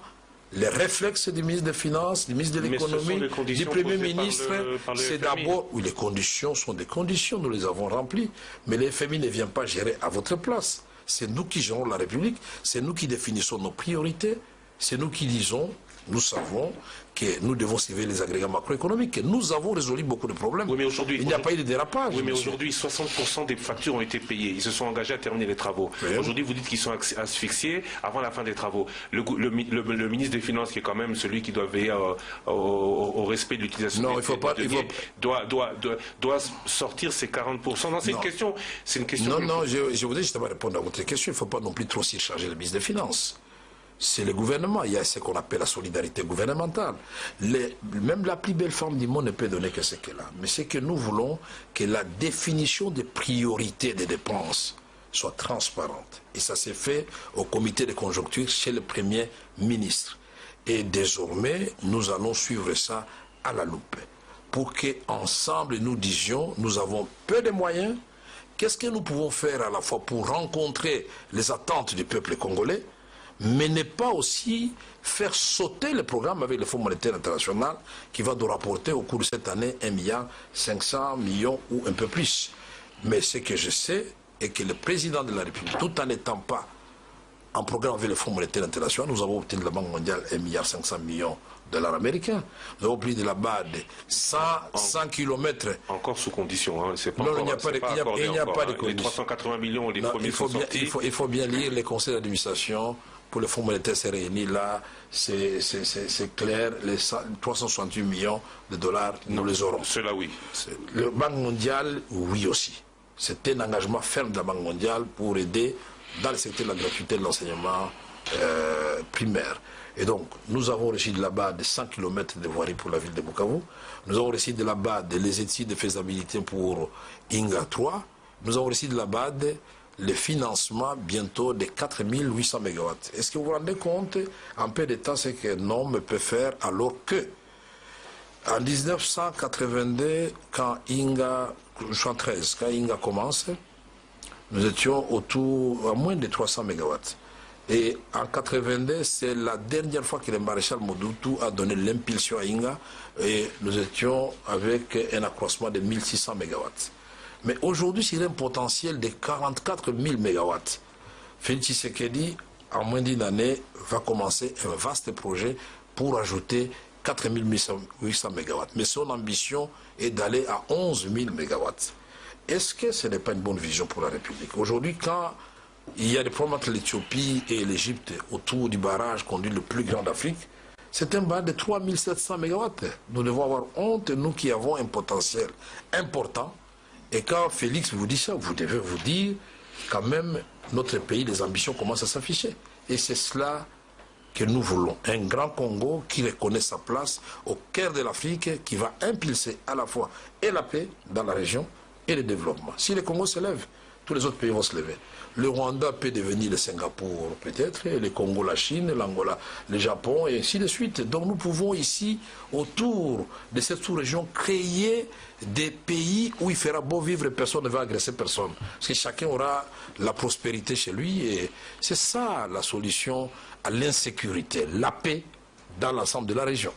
les réflexes du ministre des Finances, du ministre de l'Économie, du Premier ministre. C'est d'abord, oui, les conditions sont des conditions, nous les avons remplies, mais le FMI ne vient pas gérer à votre place. C'est nous qui gérons la République, c'est nous qui définissons nos priorités, c'est nous qui disons, nous savons que nous devons suivre les agrégats macroéconomiques, que nous avons résolu beaucoup de problèmes. Oui, mais aujourd'hui, il n'y a pas eu de dérapage. Oui, mais aujourd'hui, 60% des factures ont été payées. Ils se sont engagés à terminer les travaux. Oui. Aujourd'hui, vous dites qu'ils sont asphyxiés avant la fin des travaux. Le ministre des Finances, qui est quand même celui qui doit veiller au respect de l'utilisation des deniers, doit sortir ces 40%. Non, c'est une question. Non, je voudrais justement répondre à votre question. Il ne faut pas non plus trop surcharger le ministre des Finances. C'est le gouvernement, il y a ce qu'on appelle la solidarité gouvernementale. Même la plus belle forme du monde ne peut donner que ce qu'elle a. Mais c'est que nous voulons que la définition des priorités des dépenses soit transparente. Et ça s'est fait au comité de conjoncture chez le Premier ministre. Et désormais, nous allons suivre ça à la loupe. Pour qu'ensemble, nous disions, nous avons peu de moyens. Qu'est-ce que nous pouvons faire à la fois pour rencontrer les attentes du peuple congolais, mais ne pas aussi faire sauter le programme avec le Fonds monétaire international qui va nous rapporter au cours de cette année 1,5 milliard ou un peu plus. Mais ce que je sais est que le président de la République, tout en n'étant pas en programme avec le Fonds monétaire international, nous avons obtenu de la Banque mondiale 1,5 milliard de dollars américains. Nous avons pris de la bas de 100 km. Encore sous condition, hein. C'est pas non, il n'y a pas de condition. Les 380 millions, les premiers sont sortis. Il faut bien lire les conseils d'administration. Pour le Fonds monétaire s'est réuni là, c'est clair, les 368 millions de dollars, nous les aurons. Cela oui. Le Banque mondiale, oui aussi. C'est un engagement ferme de la Banque mondiale pour aider dans le secteur de la gratuité de l'enseignement primaire. Et donc, nous avons reçu de là-bas de 100 km de voirie pour la ville de Bukavu. Nous avons reçu de là-bas les études de faisabilité pour Inga 3. Nous avons reçu de là-bas le financement bientôt de 4800 MW. Est-ce que vous vous rendez compte en peu de temps ce qu'un homme peut faire alors que en 1982, quand Inga commence, nous étions à moins de 300 MW. Et en 82, c'est la dernière fois que le maréchal Mobutu a donné l'impulsion à Inga et nous étions avec un accroissement de 1600 MW. Mais aujourd'hui, c'est un potentiel de 44 000 MW. Félix Tshisekedi, en moins d'une année, va commencer un vaste projet pour ajouter 4 800 MW. Mais son ambition est d'aller à 11 000 MW. Est-ce que ce n'est pas une bonne vision pour la République? Aujourd'hui, quand il y a des problèmes entre l'Éthiopie et l'Égypte autour du barrage conduit le plus grand d'Afrique, c'est un barrage de 3 700 MW. Nous devons avoir honte, nous qui avons un potentiel important. Et quand Félix vous dit ça, vous devez vous dire, quand même, notre pays, les ambitions commencent à s'afficher. Et c'est cela que nous voulons. Un grand Congo qui reconnaît sa place au cœur de l'Afrique, qui va impulser à la fois et la paix dans la région et le développement. Si le Congo se lève, tous les autres pays vont se lever. Le Rwanda peut devenir le Singapour peut-être, le Congo la Chine, l'Angola le Japon, et ainsi de suite. Donc nous pouvons ici, autour de cette sous-région, créer des pays où il fera beau vivre et personne ne va agresser personne. Parce que chacun aura la prospérité chez lui, et c'est ça la solution à l'insécurité, la paix dans l'ensemble de la région.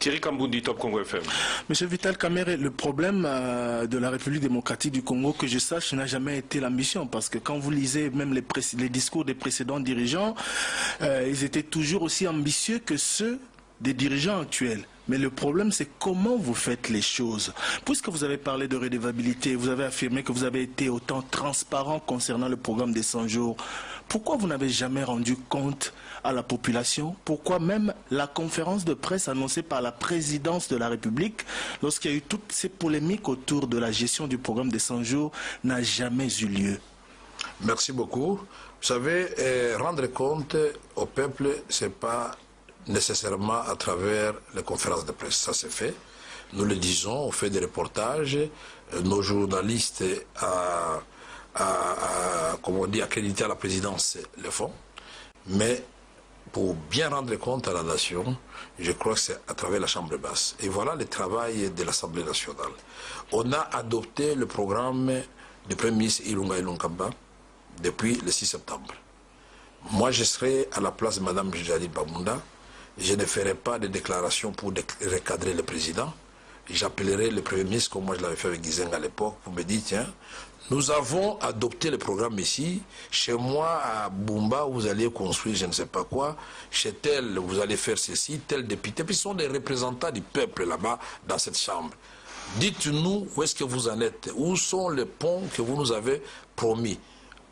Thierry Kamboundi, Top Congo FM. Monsieur Vital Kamerhe, le problème de la République démocratique du Congo, que je sache, n'a jamais été l'ambition. Parce que quand vous lisez même les discours des précédents dirigeants, ils étaient toujours aussi ambitieux que ceux des dirigeants actuels. Mais le problème, c'est comment vous faites les choses. Puisque vous avez parlé de redevabilité, vous avez affirmé que vous avez été autant transparent concernant le programme des 100 jours. Pourquoi vous n'avez jamais rendu compte à la population? Pourquoi même la conférence de presse annoncée par la présidence de la République, lorsqu'il y a eu toutes ces polémiques autour de la gestion du programme des 100 jours, n'a jamais eu lieu? Merci beaucoup. Vous savez, rendre compte au peuple, c'est pas nécessairement à travers les conférences de presse. Ça c'est fait. Nous le disons, on fait des reportages. Nos journalistes comme on dit, accrédités à la présidence le font. Mais pour bien rendre compte à la nation, je crois que c'est à travers la Chambre basse. Et voilà le travail de l'Assemblée nationale. On a adopté le programme du Premier ministre Ilunga Ilunkamba depuis le 6 septembre. Moi, je serai à la place de Mme Jadid Bamunda. Je ne ferai pas de déclaration pour recadrer le président. J'appellerai le Premier ministre, comme moi je l'avais fait avec Gizenga à l'époque, pour me dire, tiens, nous avons adopté le programme ici. Chez moi, à Bumba, vous allez construire je ne sais pas quoi. Chez tel, vous allez faire ceci, tel député. Puis ce sont des représentants du peuple là-bas, dans cette chambre. Dites-nous où est-ce que vous en êtes. Où sont les ponts que vous nous avez promis?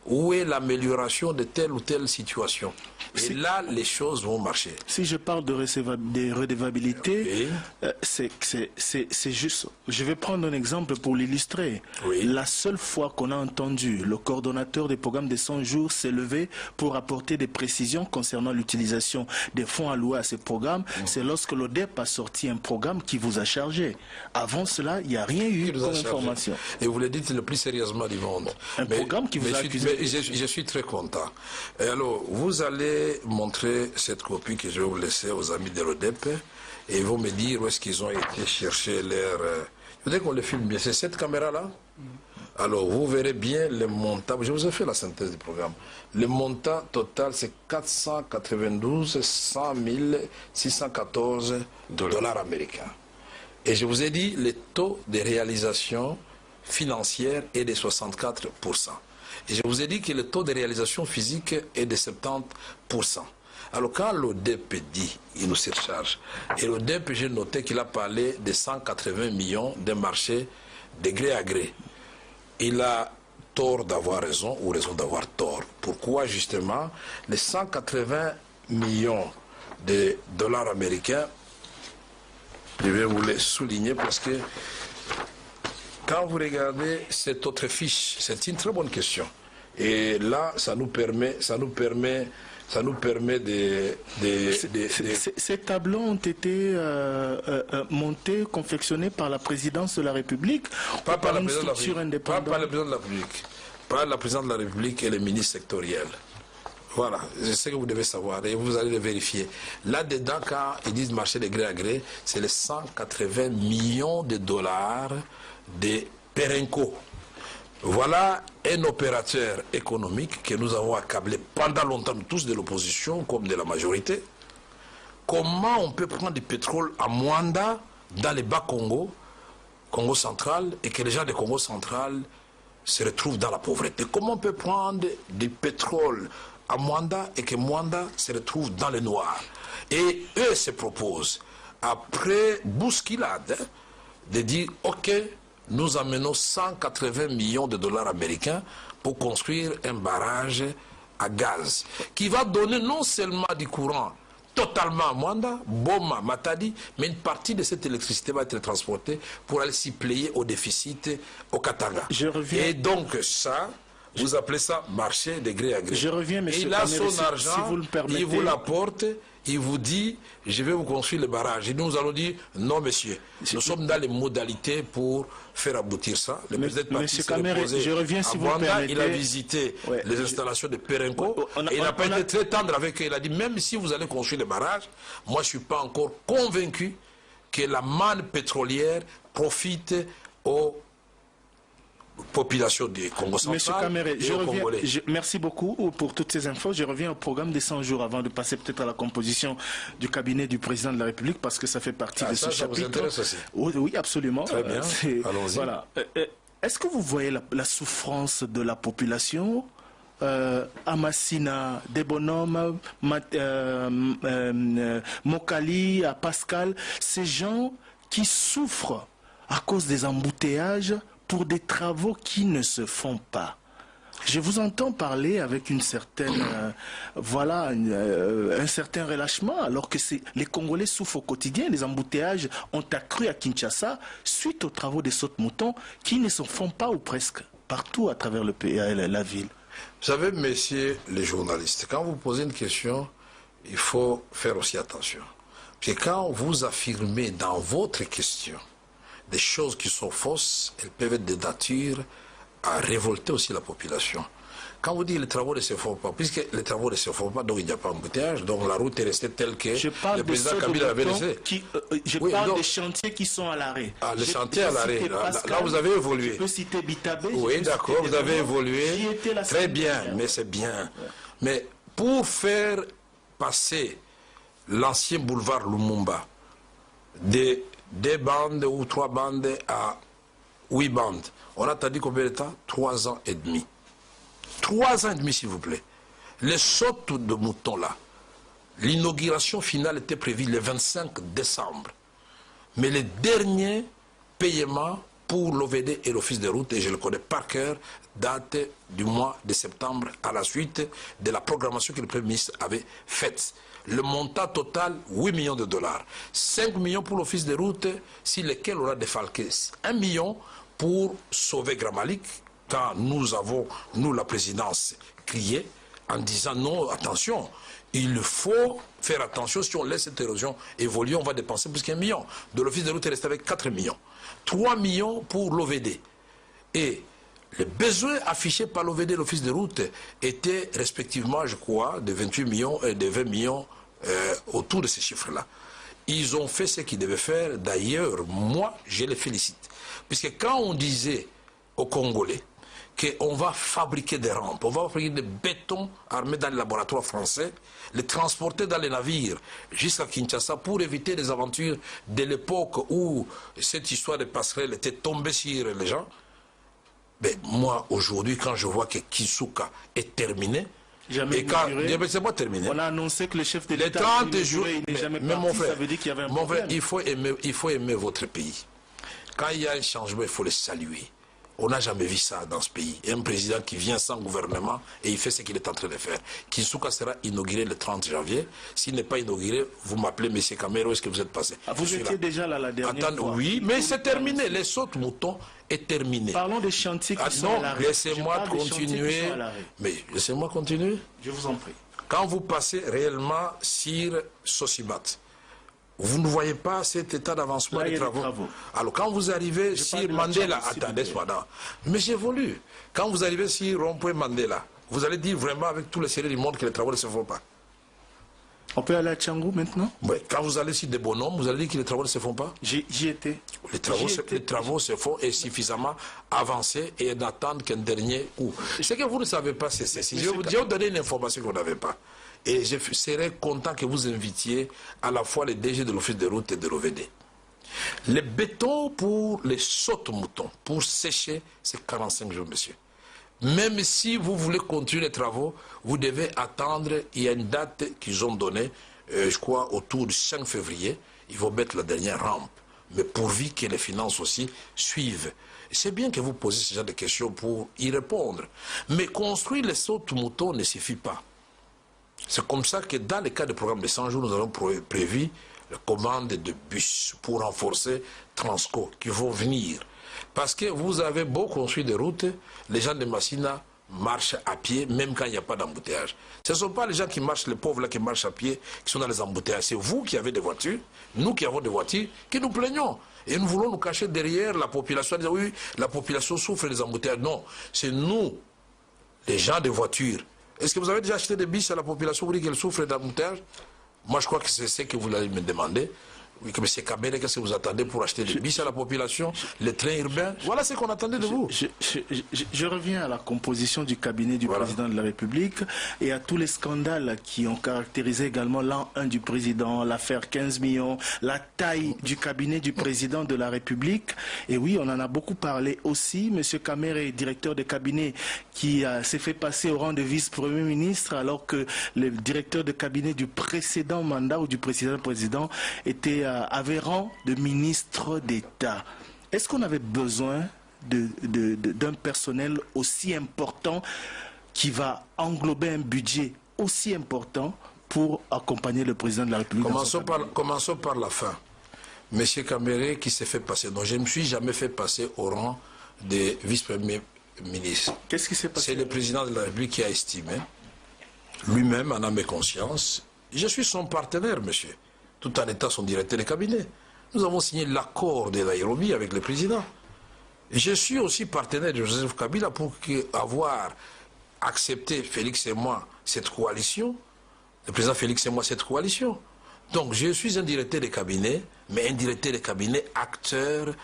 Où est l'amélioration de telle ou telle situation? Et là, les choses vont marcher. Si je parle de redevabilité, oui. C'est juste... Je vais prendre un exemple pour l'illustrer. Oui. La seule fois qu'on a entendu le coordonnateur des programmes des 100 jours s'élever pour apporter des précisions concernant l'utilisation des fonds alloués à ces programmes, c'est lorsque l'ODEP a sorti un programme qui vous a chargé. Avant cela, il n'y a rien eu comme information. Et vous le dites le plus sérieusement du monde. Un programme qui vous a accusé. Je suis très content. Et alors, vous allez montrer cette copie que je vais vous laisser aux amis de l'ODEP et ils vont me dire où est-ce qu'ils ont été chercher leur... Je voudrais qu'on le filme bien. C'est cette caméra-là? Alors, vous verrez bien le montant. Je vous ai fait la synthèse du programme. Le montant total, c'est 492 100 614 dollars américains. Et je vous ai dit, le taux de réalisation financière est de 64%. Et je vous ai dit que le taux de réalisation physique est de 70%. Alors quand l'ODEP dit, il nous surcharge, et l'ODEP, j'ai noté qu'il a parlé de 180 millions de marchés de gré à gré. Il a tort d'avoir raison ou raison d'avoir tort. Pourquoi justement les 180 millions de dollars américains, je vais vous les souligner parce que quand vous regardez cette autre fiche, c'est une très bonne question. Et là, ça nous permet de... Ces tableaux ont été montés, confectionnés par la présidence de la République, pas par une structure indépendante. Pas par le président de la République, par la présidente de la République et les ministres sectoriels. Voilà, c'est ce que vous devez savoir et vous allez le vérifier. Là-dedans, quand ils disent marché de gré à gré, c'est les 180 millions de dollars de Perenco. Voilà un opérateur économique que nous avons accablé pendant longtemps, tous de l'opposition comme de la majorité. Comment on peut prendre du pétrole à Mwanda, dans les Bas-Congo, Congo central, et que les gens de Congo central se retrouvent dans la pauvreté? Comment on peut prendre du pétrole à Mwanda et que Mwanda se retrouve dans le noir? Et eux se proposent, après bousculade, de dire, ok, nous amenons 180 millions de dollars américains pour construire un barrage à gaz qui va donner non seulement du courant totalement à Mwanda, Boma, Matadi, mais une partie de cette électricité va être transportée pour aller s'y plier au déficit au Katanga. Et donc ça, vous appelez ça marché de gré à gré. Je reviens, monsieur. Il a son argent, si vous le permettez. Il vous l'apporte, il vous dit, je vais vous construire le barrage. Et nous allons dire, non monsieur, nous sommes dans les modalités pour faire aboutir ça. Le président Monsieur Kamerhe, je reviens si vous le permettez. Il a visité les installations de Perenco et il n'a pas été très tendre avec eux. Il a dit, même si vous allez construire le barrage, moi je ne suis pas encore convaincu que la manne pétrolière profite aux population du Congo central. Monsieur Kamere, et aux Congolais. merci beaucoup pour toutes ces infos. Je reviens au programme des 100 jours avant de passer peut-être à la composition du cabinet du président de la République parce que ça fait partie de ce chapitre. Ça vous intéresse aussi? Oui, absolument. Très bien, allons-y. Voilà. Est-ce que vous voyez la souffrance de la population à Massina, des bonhommes, Mokali, à Pascal, ces gens qui souffrent à cause des embouteillages pour des travaux qui ne se font pas? Je vous entends parler avec une certaine, un certain relâchement, alors que les Congolais souffrent au quotidien. Les embouteillages ont accru à Kinshasa suite aux travaux des sautes-moutons qui ne se font pas ou presque partout à travers le pays, la ville. Vous savez, messieurs les journalistes, quand vous posez une question, il faut faire aussi attention. Parce que quand vous affirmez dans votre question des choses qui sont fausses, elles peuvent être de nature à révolter aussi la population. Quand vous dites que les travaux ne se font pas, puisque les travaux ne se font pas, donc il n'y a pas d'embouteillage, donc la route est restée telle que le président Kabila avait laissé. Je parle des chantiers qui sont à l'arrêt. Ah, les chantiers à l'arrêt, là vous avez évolué. Je peux citer Bitabé. Oui, d'accord, vous avez évolué. Très bien, mais c'est bien. Mais pour faire passer l'ancien boulevard Lumumba des 2 bandes ou 3 bandes à 8 bandes, on a attendu combien de temps? 3 ans et demi. 3 ans et demi, s'il vous plaît. Les sautes de moutons là, l'inauguration finale était prévue le 25 décembre. Mais les derniers paiements pour l'OVD et l'Office de route, et je le connais par cœur, datent du mois de septembre à la suite de la programmation que le Premier ministre avait faite. Le montant total, 8 millions de dollars. 5 millions pour l'Office de route, sur lesquels on a défalqué 1 million pour sauver Gramalik, quand nous avons, nous la présidence, crié en disant non, attention, il faut faire attention, si on laisse cette érosion évoluer, on va dépenser plus qu'1 million. De l'Office de route est resté avec 4 millions. 3 millions pour l'OVD. Et les besoins affichés par l'OVD et l'Office de route étaient respectivement, je crois, de 28 millions et de 20 millions autour de ces chiffres-là. Ils ont fait ce qu'ils devaient faire. D'ailleurs, moi, je les félicite. Puisque quand on disait aux Congolais qu'on va fabriquer des rampes, on va fabriquer des bétons armés dans les laboratoires français, les transporter dans les navires jusqu'à Kinshasa pour éviter les aventures de l'époque où cette histoire de passerelle était tombée sur les gens. Mais moi, aujourd'hui, quand je vois que Kisuka est terminé, c'est moi terminé. On a annoncé que le chef de l'État, les 30 jours, mais mon frère, ça veut dire qu'il y avait un problème. Il faut aimer votre pays. Quand il y a un changement, il faut le saluer. On n'a jamais vu ça dans ce pays. Un président qui vient sans gouvernement et il fait ce qu'il est en train de faire. Kinsuka sera inauguré le 30 janvier. S'il n'est pas inauguré, vous m'appelez M. Kamero, est-ce que vous êtes passé? Vous étiez déjà là la dernière fois. Oui, mais c'est terminé. Les sautes moutons est terminé. Parlons des chantiers qui sont à l'arrêt. Laissez-moi continuer. Mais laissez-moi continuer. Je vous en prie. Quand vous passez réellement sur Sosibat, vous ne voyez pas cet état d'avancement des travaux. Alors quand vous arrivez sur Mandela, attendez, mais j'évolue. Quand vous arrivez sur Rond-Point Mandela, vous allez dire vraiment avec tous les sérieux du monde que les travaux ne se font pas. On peut aller à Tchangou maintenant? Oui. Quand vous allez sur des bonhommes, vous allez dire que les travaux ne se font pas? J'y étais. Les travaux se font et suffisamment avancés et n'attendent qu'un dernier coup. Ce que vous ne savez pas, c'est ceci. Je vais vous donner une information que vous n'avez pas. Et je serais content que vous invitiez à la fois les DG de l'Office de route et de l'OVD. Les bétons pour les sautes-moutons, pour sécher, c'est 45 jours, monsieur. Même si vous voulez continuer les travaux, vous devez attendre, il y a une date qu'ils ont donnée, je crois autour du 5 février, ils vont mettre la dernière rampe. Mais pourvu que les finances aussi suivent. C'est bien que vous posez ce genre de questions pour y répondre. Mais construire les sautes-moutons ne suffit pas. C'est comme ça que dans le cas du programme de 100 jours, nous avons prévu la commande de bus pour renforcer Transco qui vont venir. Parce que vous avez beau construire des routes, les gens de Massina marchent à pied, même quand il n'y a pas d'embouteillage. Ce ne sont pas les gens qui marchent, les pauvres là qui marchent à pied, qui sont dans les embouteillages. C'est vous qui avez des voitures, nous qui avons des voitures, qui nous plaignons. Et nous voulons nous cacher derrière la population, disant oui, la population souffre des embouteillages. Non, c'est nous, les gens des voitures. Est-ce que vous avez déjà acheté des bus à la population pour dire qu'elle souffre d'embouteillage? Moi, je crois que c'est ce que vous allez me demander. Oui, comme M. Kamere, qu'est-ce que vous attendez pour acheter des bis à la population, les trains urbains? Voilà ce qu'on attendait de vous. Je reviens à la composition du cabinet du président de la République et à tous les scandales qui ont caractérisé également l'an 1 du président, l'affaire 15 millions, la taille du cabinet du président de la République. Et oui, on en a beaucoup parlé aussi. M. Kamere, directeur de cabinet, qui s'est fait passer au rang de vice-premier ministre alors que le directeur de cabinet du précédent mandat ou du précédent avait rang de ministre d'État. Est-ce qu'on avait besoin d'un personnel aussi important qui va englober un budget aussi important pour accompagner le président de la République? Commençons par la fin. Monsieur Kamere qui s'est fait passer. Donc je ne me suis jamais fait passer au rang de vice-premier ministre. Qu'est-ce qui s'est passé? C'est le président de la République qui a estimé, lui-même en âme et conscience, je suis son partenaire, monsieur, tout en étant son directeur de cabinet. Nous avons signé l'accord de Nairobi avec le président. Je suis aussi partenaire de Joseph Kabila pour avoir accepté, Félix et moi, cette coalition, le président Félix et moi, cette coalition. Donc je suis un directeur de cabinet, mais un directeur de cabinet acteur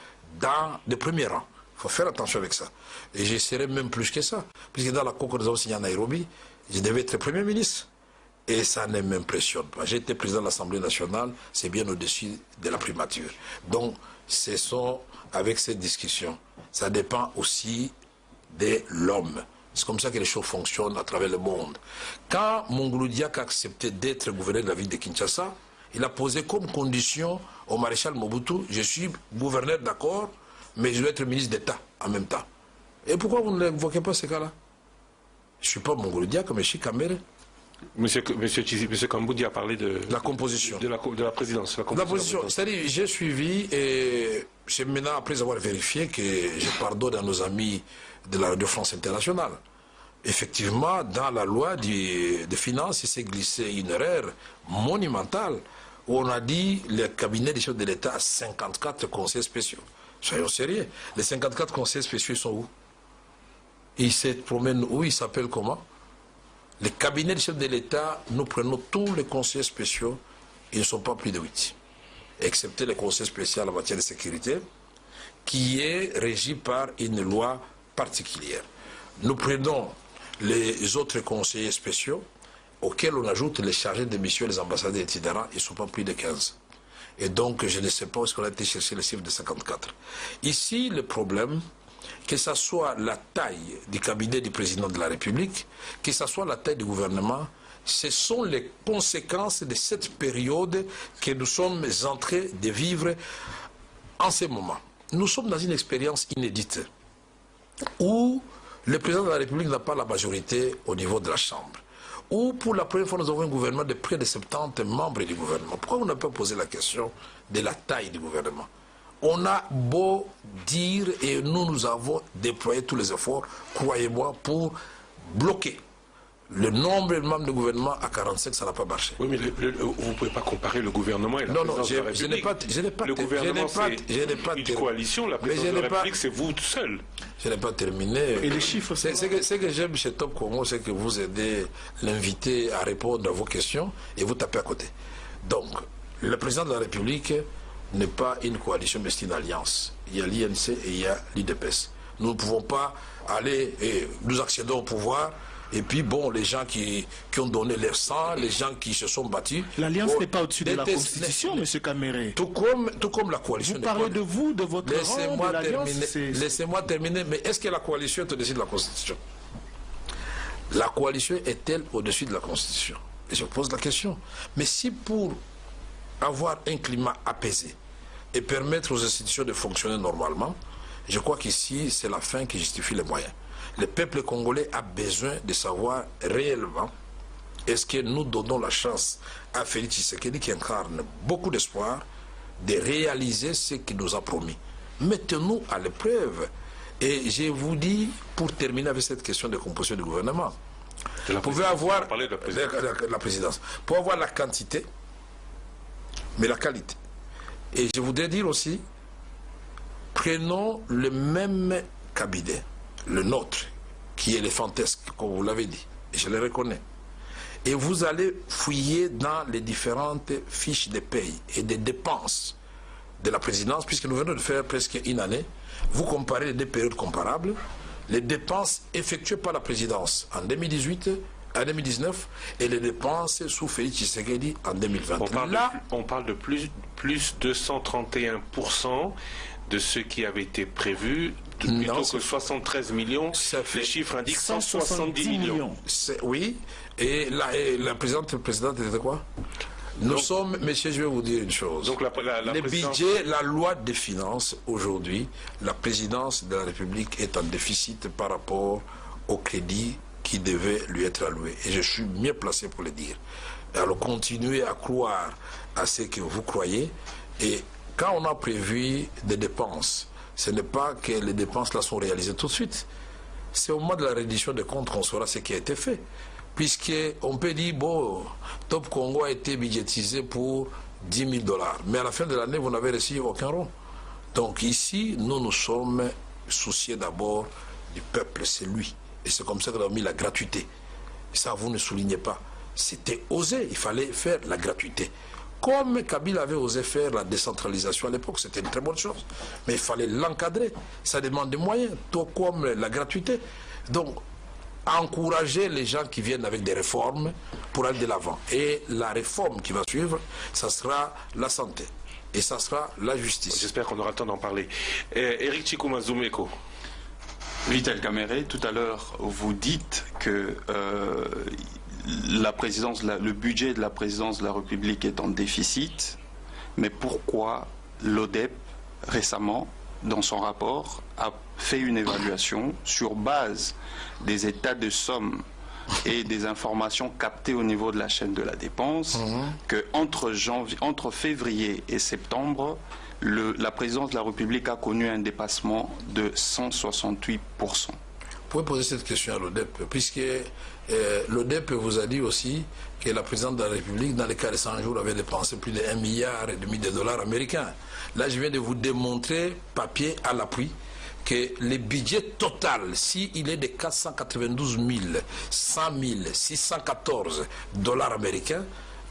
de premier rang. Il faut faire attention avec ça. Et je serai même plus que ça. Puisque dans l'accord que nous avons signé à Nairobi, je devais être Premier ministre. Et ça ne m'impressionne pas. J'ai été président de l'Assemblée nationale, c'est bien au-dessus de la primature. Donc, ce sont avec cette discussion. Ça dépend aussi de l'homme. C'est comme ça que les choses fonctionnent à travers le monde. Quand Mongolo Diak a accepté d'être gouverneur de la ville de Kinshasa, il a posé comme condition au maréchal Mobutu, je suis gouverneur d'accord, mais je dois être ministre d'État en même temps. Et pourquoi vous ne l'évoquez pas ces cas-là? Je ne suis pas Mongolo Diak, mais je suis Kamere. Monsieur Kamboudi a parlé de la composition. De la présidence. La composition. C'est-à-dire, j'ai suivi et c'est maintenant, après avoir vérifié, que je pardonne à nos amis de la Radio France Internationale. Effectivement, dans la loi de finances, il s'est glissé une erreur monumentale où on a dit le cabinet des chefs de l'État a 54 conseils spéciaux. Soyons sérieux. Les 54 conseils spéciaux sont où? Ils se promènent où? Ils s'appellent comment? Les cabinets des chefs de l'État, nous prenons tous les conseils spéciaux, ils ne sont pas plus de 8, excepté le conseil spécial en matière de sécurité, qui est régi par une loi particulière. Nous prenons les autres conseillers spéciaux, auxquels on ajoute les chargés de mission, les ambassadeurs, etc., ils ne sont pas plus de 15. Et donc, je ne sais pas où est-ce qu'on a été chercher le chiffre de 54. Ici, le problème, que ce soit la taille du cabinet du président de la République, que ce soit la taille du gouvernement, ce sont les conséquences de cette période que nous sommes en train de vivre en ce moment. Nous sommes dans une expérience inédite où le président de la République n'a pas la majorité au niveau de la Chambre, où pour la première fois nous avons un gouvernement de près de 70 membres du gouvernement. Pourquoi on n'a pas posé la question de la taille du gouvernement? On a beau dire, et nous avons déployé tous les efforts, croyez-moi, pour bloquer le nombre de membres du gouvernement à 45, ça n'a pas marché. Oui, mais vous ne pouvez pas comparer le gouvernement et la présidence de la République. Le gouvernement, c'est une coalition, la présidence de la République, c'est vous tout seul. Je n'ai pas terminé. Et les chiffres, ce que j'aime chez Top Congo, c'est que vous aidez l'invité à répondre à vos questions et vous tapez à côté. Donc, le président de la République n'est pas une coalition, mais c'est une alliance. Il y a l'INC et il y a l'IDPS. Nous ne pouvons pas aller et nous accédons au pouvoir. Et puis, bon, les gens qui ont donné leur sang, les gens qui se sont battus... L'alliance n'est pas au-dessus de la Constitution, M. Kamere. Tout comme la coalition... Vous parlez de vous, de votre rang, de l'alliance... Laissez-moi terminer, mais est-ce que la coalition est au-dessus de la Constitution? La coalition est-elle au-dessus de la Constitution? Et je pose la question. Mais si pour avoir un climat apaisé et permettre aux institutions de fonctionner normalement, je crois qu'ici, c'est la fin qui justifie les moyens. Le peuple congolais a besoin de savoir réellement est-ce que nous donnons la chance à Félix Tshisekedi, qui incarne beaucoup d'espoir, de réaliser ce qu'il nous a promis. Mettez-nous à l'épreuve. Et je vous dis, pour terminer avec cette question de composition du gouvernement, vous pouvez avoir la présidence. Pour avoir la quantité, mais la qualité. Et je voudrais dire aussi, prenons le même cabinet, le nôtre, qui est éléphantesque, comme vous l'avez dit, et je le reconnais. et vous allez fouiller dans les différentes fiches de paye et des dépenses de la présidence, puisque nous venons de faire presque une année, vous comparez les deux périodes comparables, les dépenses effectuées par la présidence en 2018, en 2019, et les dépenses sous Félix Tshisekedi en 2020. On parle de plus 231% de ce qui avait été prévu, plutôt que 73 millions. Les chiffres indiquent 170 millions. Oui, et la présidente était quoi? Nous sommes, messieurs, je vais vous dire une chose. Donc le budget, la loi des finances, aujourd'hui, la présidence de la République est en déficit par rapport au crédit qui devait lui être alloué. Et je suis mieux placé pour le dire. Alors continuez à croire à ce que vous croyez. Et quand on a prévu des dépenses, ce n'est pas que les dépenses là sont réalisées tout de suite. C'est au moment de la reddition des comptes qu'on saura ce qui a été fait. Puisqu'on peut dire, bon, Top Congo a été budgétisé pour 10 000 $. Mais à la fin de l'année, vous n'avez reçu aucun rond. Donc ici, nous sommes souciés d'abord du peuple, c'est lui. Et c'est comme ça qu'on a mis la gratuité. Et ça, vous ne soulignez pas. C'était osé, il fallait faire la gratuité. Comme Kabila avait osé faire la décentralisation à l'époque, c'était une très bonne chose. Mais il fallait l'encadrer. Ça demande des moyens, tout comme la gratuité. Donc, encourager les gens qui viennent avec des réformes pour aller de l'avant. Et la réforme qui va suivre, ça sera la santé. Et ça sera la justice. J'espère qu'on aura le temps d'en parler. Éric Tshikuma Zoumeko. Vital Kamere, tout à l'heure, vous dites que la présidence, le budget de la présidence de la République est en déficit. Mais pourquoi l'ODEP, récemment, dans son rapport, a fait une évaluation sur base des états de somme et des informations captées au niveau de la chaîne de la dépense, que entre février et septembre, la présidence de la République a connu un dépassement de 168%. Vous pouvez poser cette question à l'ODEP, puisque l'ODEP vous a dit aussi que la présidente de la République, dans les cas de 100 jours, avait dépensé plus de 1,5 milliard de dollars américains. Là, je viens de vous démontrer, papier à l'appui, que le budget total, s'il est de 492 100 614 $ américains,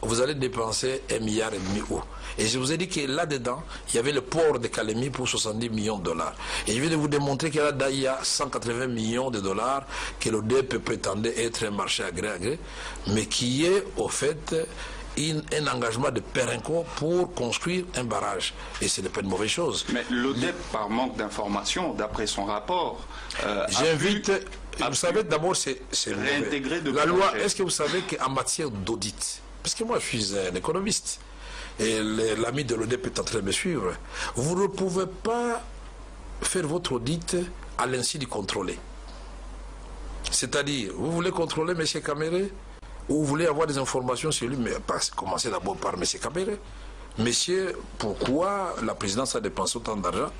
vous allez dépenser 1,5 milliard d'euros. Et je vous ai dit que là-dedans, il y avait le port de Kalemi pour 70 millions de $. Et je viens de vous démontrer qu'il y a 180 millions de dollars que l'ODEP prétendait être un marché à gré à gré, mais qui est au fait un engagement de Perenco pour construire un barrage. Et ce n'est pas une mauvaise chose. Mais l'ODEP, par manque d'informations, d'après son rapport, j'invite... Vous savez, d'abord, c'est réintégrer de la loi. Est-ce que vous savez qu'en matière d'audit, parce que moi je suis un économiste, et l'ami de l'ODEP est en train de me suivre, vous ne pouvez pas faire votre audit à l'insu du contrôlé. C'est-à-dire, vous voulez contrôler M. Kamere, ou vous voulez avoir des informations sur lui, mais commencez d'abord par M. Kamere. Monsieur, pourquoi la présidence a dépensé autant d'argent?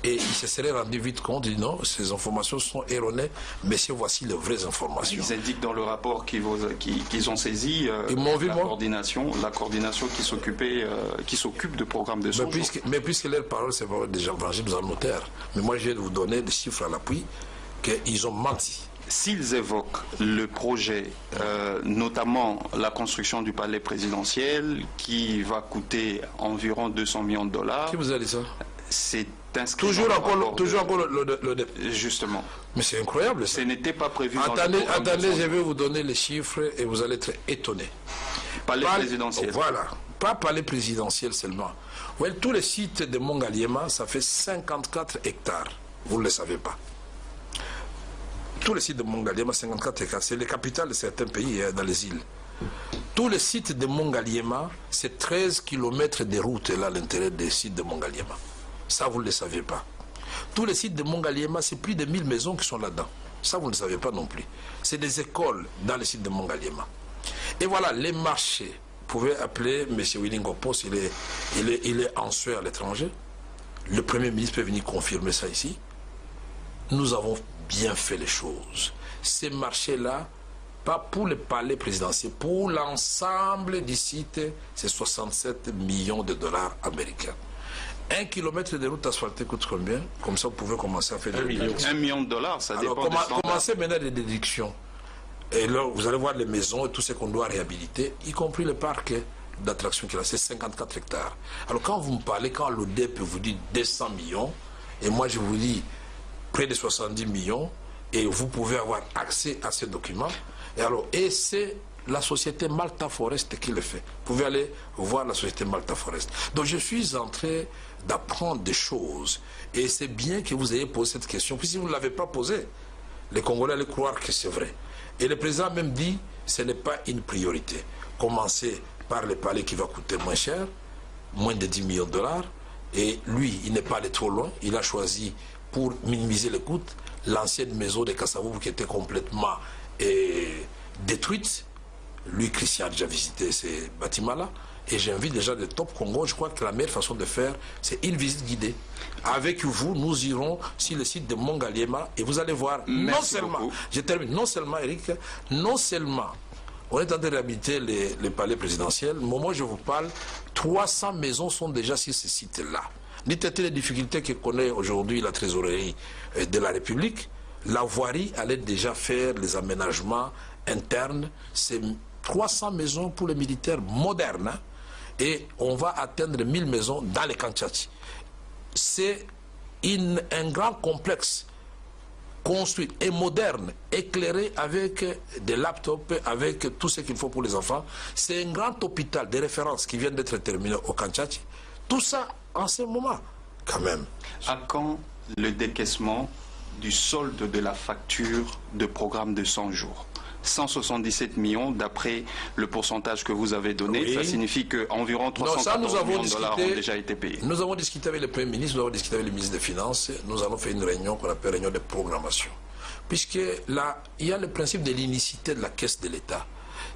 Et il se serait rendu vite compte, il dit non, ces informations sont erronées, messieurs, voici les vraies informations. Ils indiquent dans le rapport qu'ils ont saisi la coordination qui s'occupe de programmes de soins. Mais puisque leur parole, c'est des gens vengés dans le notaire. Mais moi, je vais vous donner des chiffres à l'appui qu'ils ont menti. S'ils évoquent le projet, notamment la construction du palais présidentiel, qui va coûter environ 200 millions de $. Qui vous a dit ça? C'est inscrit toujours encore le justement. Mais c'est incroyable ça. Ce n'était pas prévu attendez, je vais vous donner les chiffres et vous allez être étonnés. Palais présidentiel. Voilà. Pas palais présidentiel seulement. Ouais, tous les sites de Mongaliema, ça fait 54 hectares. Vous ne le savez pas. Tous les sites de Mongaliema, 54 hectares. C'est les capitales de certains pays dans les îles. Tous les sites de Mongaliema, c'est 13 km de route là à l'intérieur des sites de Mongaliema. Ça, vous ne le savez pas. Tous les sites de Mongaliema, c'est plus de 1000 maisons qui sont là-dedans. Ça, vous ne le savez pas non plus. C'est des écoles dans les sites de Mongaliema. Et voilà, les marchés. Vous pouvez appeler M. Willingopos, il est en Suède à l'étranger. Le Premier ministre peut venir confirmer ça ici. Nous avons bien fait les choses. Ces marchés-là, pas pour le palais présidentiel, pour l'ensemble des sites, c'est 67 millions de $ américains. 1 kilomètre de route asphaltée coûte combien? Comme ça, vous pouvez commencer à faire 1 million de $, ça alors, dépend des standards. Commencez maintenant des déductions. Et là, vous allez voir les maisons et tout ce qu'on doit réhabiliter, y compris le parc d'attraction qu'il a, c'est 54 hectares. Alors quand vous me parlez, quand l'ODEP vous dit 200 millions, et moi je vous dis près de 70 millions, et vous pouvez avoir accès à ces documents, et c'est la société Malta Forest qui le fait. Vous pouvez aller voir la société Malta Forest. Donc je suis en train d'apprendre des choses, et c'est bien que vous ayez posé cette question, puis si vous ne l'avez pas posée, les Congolais allaient croire que c'est vrai. Et le président a même dit, ce n'est pas une priorité. Commencez par le palais qui va coûter moins cher, moins de 10 millions de dollars, et lui, il n'est pas allé trop loin, il a choisi, pour minimiser les coûts, l'ancienne maison de Kassavoub qui était complètement détruite. Lui, Christian a déjà visité ces bâtiments-là, et j'invite les gens de Top Congo. Je crois que la meilleure façon de faire, c'est une visite guidée. Avec vous, nous irons sur le site de Mongaliema, et vous allez voir, non seulement, je termine, non seulement, Eric, non seulement, on est en train de réhabiliter les palais présidentiels. Au moment où je vous parle, 300 maisons sont déjà sur ce site-là. Dites les difficultés que connaît aujourd'hui la trésorerie de la République. La voirie allait déjà faire les aménagements internes. C'est 300 maisons pour les militaires modernes. Hein, et on va atteindre 1000 maisons dans les Kanchati. C'est un grand complexe construit et moderne, éclairé avec des laptops, avec tout ce qu'il faut pour les enfants. C'est un grand hôpital de référence qui vient d'être terminé au Kanchati. Tout ça en ce moment, quand même. À quand le décaissement du solde de la facture de programme de 100 jours? 177 millions, d'après le pourcentage que vous avez donné, oui. Ça signifie qu'environ 314 millions de dollars ont déjà été payés. Nous avons discuté avec le Premier ministre, nous avons discuté avec le ministre des Finances, nous allons faire une réunion qu'on appelle réunion de programmation. Puisque là, il y a le principe de l'unicité de la caisse de l'État.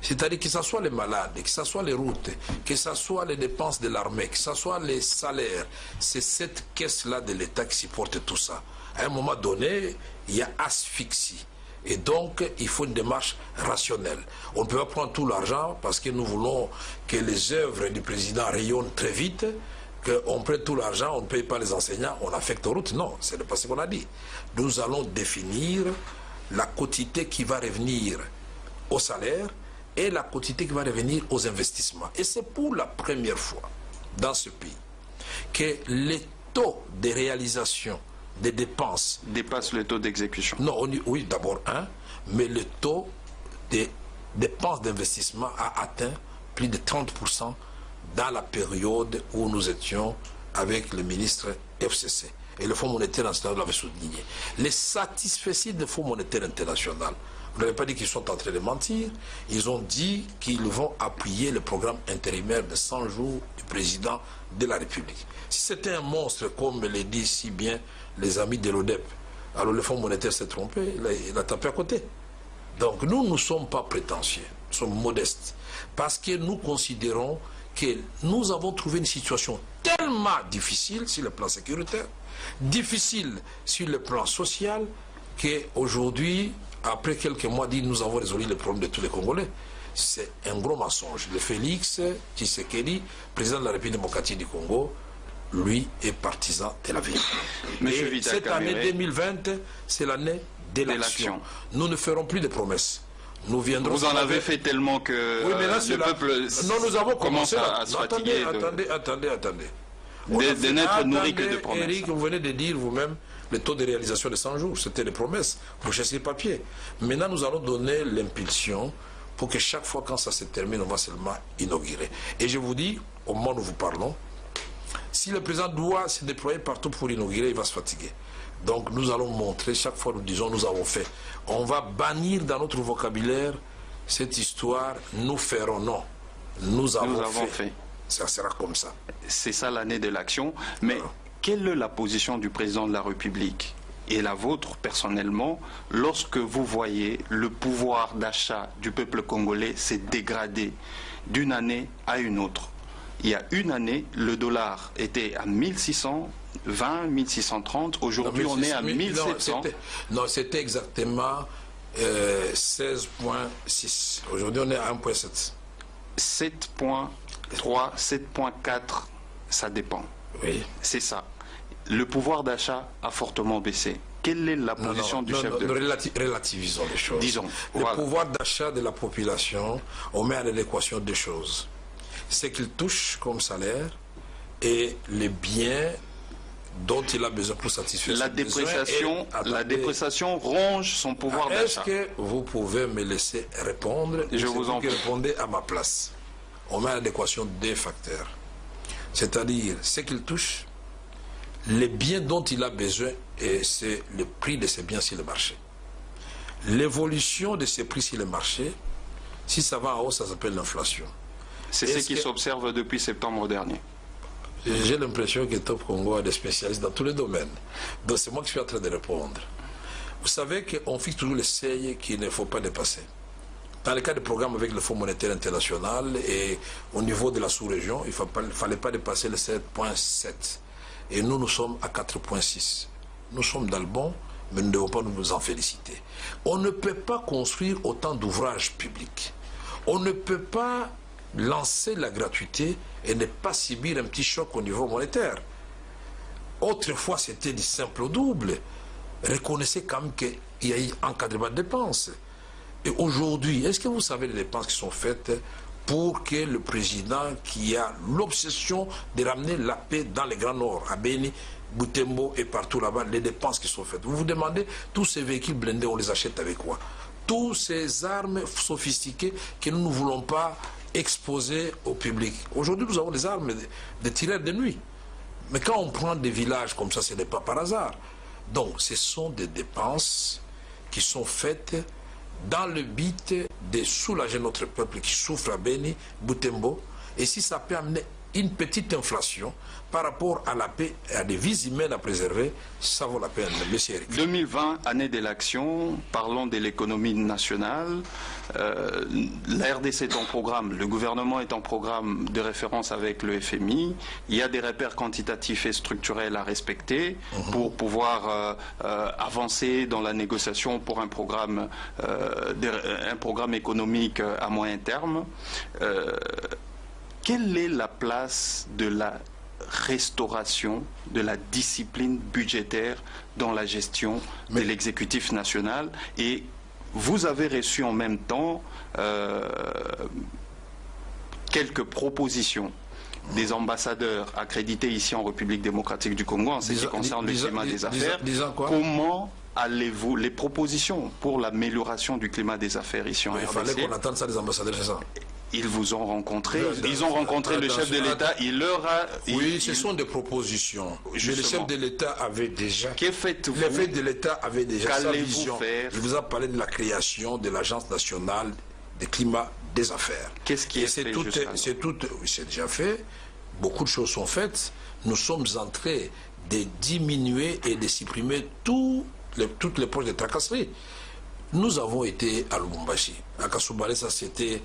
C'est-à-dire que ce soit les malades, que ce soit les routes, que ce soit les dépenses de l'armée, que ce soit les salaires, c'est cette caisse-là de l'État qui supporte tout ça. À un moment donné, il y a asphyxie. Et donc, il faut une démarche rationnelle. On ne peut pas prendre tout l'argent parce que nous voulons que les œuvres du président rayonnent très vite, qu'on prenne tout l'argent, on ne paye pas les enseignants, on affecte aux routes. Non, ce n'est pas ce qu'on a dit. Nous allons définir la quotité qui va revenir au salaire et la quotité qui va revenir aux investissements. Et c'est pour la première fois dans ce pays que les taux de réalisation des dépenses dépasse le taux d'exécution. Non, oui, d'abord mais le taux des dépenses d'investissement a atteint plus de 30% dans la période où nous étions avec le ministre FCC. Et le Fonds monétaire international l'avait souligné. Les satisfaits du Fonds monétaire international, vous n'avez pas dit qu'ils sont en train de mentir, ils ont dit qu'ils vont appuyer le programme intérimaire de 100 jours du président de la République. Si c'était un monstre, comme le dit si bien les amis de l'ODEP, alors le Fonds monétaire s'est trompé, il a tapé à côté. Donc nous ne sommes pas prétentieux, nous sommes modestes, parce que nous considérons que nous avons trouvé une situation tellement difficile sur le plan sécuritaire, difficile sur le plan social, qu'aujourd'hui, après quelques mois, nous avons résolu le problème de tous les Congolais. C'est un gros mensonge. Le Félix Tshisekedi, président de la République démocratique du Congo, lui est partisan de la vie. Et cette année 2020, c'est l'année de l'action. Nous ne ferons plus de promesses. Nous viendrons. Vous en avez fait tellement que oui, mais là, le peuple nous avons commencé à se fatiguer. Attendez. De n'être nourri que de promesses. Eric, vous venez de dire vous-même le taux de réalisation de 100 jours. C'était des promesses. Vous cherchez les papiers. Maintenant, nous allons donner l'impulsion pour que chaque fois quand ça se termine, on va seulement inaugurer. Et je vous dis, au moment où nous vous parlons, si le président doit se déployer partout pour inaugurer, il va se fatiguer. Donc nous allons montrer, chaque fois nous disons nous avons fait. On va bannir dans notre vocabulaire cette histoire, nous ferons, non. Nous avons fait. Ça sera comme ça. C'est ça l'année de l'action. Mais quelle est la position du président de la République et la vôtre personnellement lorsque vous voyez le pouvoir d'achat du peuple congolais s'est dégradé d'une année à une autre? Il y a une année, le dollar était à 1620, 1630. Aujourd'hui, on est à 1700. Non, c'était exactement 16,6. Aujourd'hui, on est à 1,7. 7,3, 7,4, ça dépend. Oui. C'est ça. Le pouvoir d'achat a fortement baissé. Quelle est la position du chef de l'État? Relativisons les choses. Disons, le pouvoir d'achat de la population, on met à l'équation deux choses. C'est qu'il touche comme salaire et les biens dont il a besoin pour satisfaire la ses dépréciation, besoins. la dépréciation ronge son pouvoir d'achat. Est-ce que vous pouvez me laisser répondre? Je vous en prie. Répondez à ma place. On met à l'équation deux facteurs. C'est-à-dire ce qu'il touche, les biens dont il a besoin, et c'est le prix de ces biens sur le marché. L'évolution de ces prix sur le marché, si ça va en haut, ça s'appelle l'inflation. C'est ce qui s'observe depuis septembre dernier. J'ai l'impression que Top Congo a des spécialistes dans tous les domaines. Donc c'est moi qui suis en train de répondre. Vous savez qu'on fixe toujours les seuils qu'il ne faut pas dépasser. Dans le cas du programme avec le Fonds monétaire international et au niveau de la sous-région, il ne fallait pas dépasser le 7,7. Et nous sommes à 4,6. Nous sommes dans le bon, mais nous ne devons pas nous en féliciter. On ne peut pas construire autant d'ouvrages publics. On ne peut pas lancer la gratuité et ne pas subir un petit choc au niveau monétaire. Autrefois, c'était du simple au double. Reconnaissez quand même qu'il y a eu un encadrement de dépenses. Et aujourd'hui, est-ce que vous savez les dépenses qui sont faites pour que le président qui a l'obsession de ramener la paix dans les Grands Nord, à Beni, Butembo et partout là-bas, les dépenses qui sont faites? Vous vous demandez, tous ces véhicules blindés, on les achète avec quoi? Toutes ces armes sophistiquées que nous ne voulons pas exposer au public. Aujourd'hui, nous avons des armes de tireurs de nuit. Mais quand on prend des villages comme ça, ce n'est pas par hasard. Donc, ce sont des dépenses qui sont faites dans le but de soulager notre peuple qui souffre à Beni, Butembo. Et si ça peut amener une petite inflation par rapport à la paix et à des vies humaines à préserver, ça vaut la peine, monsieur Eric. 2020, année de l'action, parlons de l'économie nationale. La RDC est en programme, le gouvernement est en programme de référence avec le FMI. Il y a des repères quantitatifs et structurels à respecter pour pouvoir avancer dans la négociation pour un programme économique à moyen terme. Quelle est la place de la restauration de la discipline budgétaire dans la gestion de l'exécutif national? Et vous avez reçu en même temps quelques propositions des ambassadeurs accrédités ici en République démocratique du Congo en ce qui concerne le climat des affaires. Comment allez-vous, les propositions pour l'amélioration du climat des affaires ici en RDC? Il fallait qu'on attende ça des ambassadeurs, c'est ça? Ils vous ont rencontré, ils ont rencontré le chef de l'État, il leur a... Oui, ce sont des propositions. Mais le chef de l'État avait déjà... Que faites-vous? Le chef de l'État avait déjà sa vision. Faire? Je vous ai parlé de la création de l'Agence nationale des climats des affaires. Qu'est-ce qui est fait c'est déjà fait. Beaucoup de choses sont faites. Nous sommes en train de diminuer et de supprimer toutes les poches de tracasserie. Nous avons été à Lubumbashi. À Kassoubale, ça c'était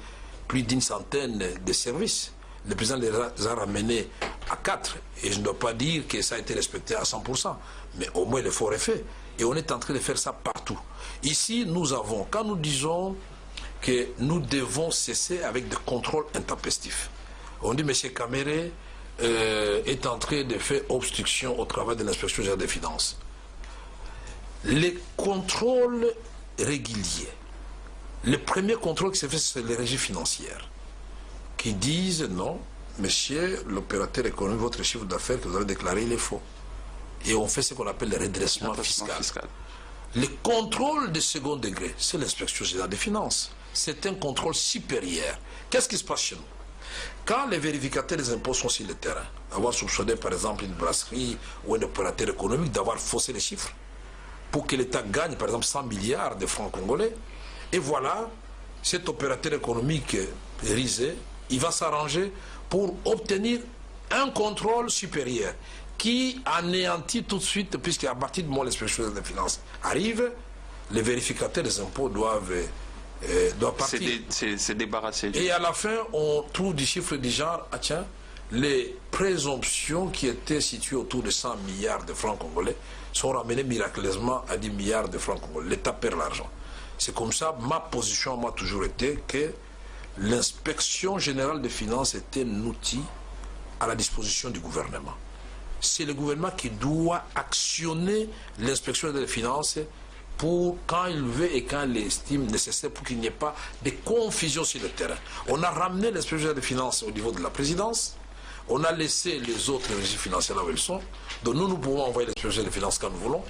plus d'une centaine de services. Le président les a ramenés à 4. Et je ne dois pas dire que ça a été respecté à 100%. Mais au moins l'effort est fait. Et on est en train de faire ça partout. Ici, nous avons, quand nous disons que nous devons cesser avec des contrôles intempestifs. On dit, M. Kamere est en train de faire obstruction au travail de l'inspection générale des finances. Les contrôles réguliers, le premier contrôle qui s'est fait, c'est les régies financières qui disent non, monsieur l'opérateur économique, votre chiffre d'affaires que vous avez déclaré, il est faux. Et on fait ce qu'on appelle le redressement fiscal. Le contrôle de second degré, c'est l'inspection générale des finances. C'est un contrôle supérieur. Qu'est-ce qui se passe chez nous? Quand les vérificateurs des impôts sont sur le terrain, avoir soupçonné par exemple une brasserie ou un opérateur économique d'avoir faussé les chiffres pour que l'État gagne par exemple 100 milliards de francs congolais, et voilà, cet opérateur économique risé, il va s'arranger pour obtenir un contrôle supérieur qui anéantit tout de suite, puisqu'à partir du moment où l'inspection des finances arrive, les vérificateurs des impôts doivent partir. C'est débarrassé. Et à la fin, on trouve des chiffres du genre, ah tiens, les présomptions qui étaient situées autour de 100 milliards de francs congolais sont ramenées miraculeusement à 10 milliards de francs congolais. L'État perd l'argent. C'est comme ça, ma position a toujours été que l'inspection générale des finances était un outil à la disposition du gouvernement. c'est le gouvernement qui doit actionner l'inspection des finances pour quand il veut et quand il estime nécessaire pour qu'il n'y ait pas de confusion sur le terrain. On a ramené l'inspection des finances au niveau de la présidence, on a laissé les autres régimes financiers là où ils sont, donc nous pouvons envoyer l'inspection des finances quand nous voulons,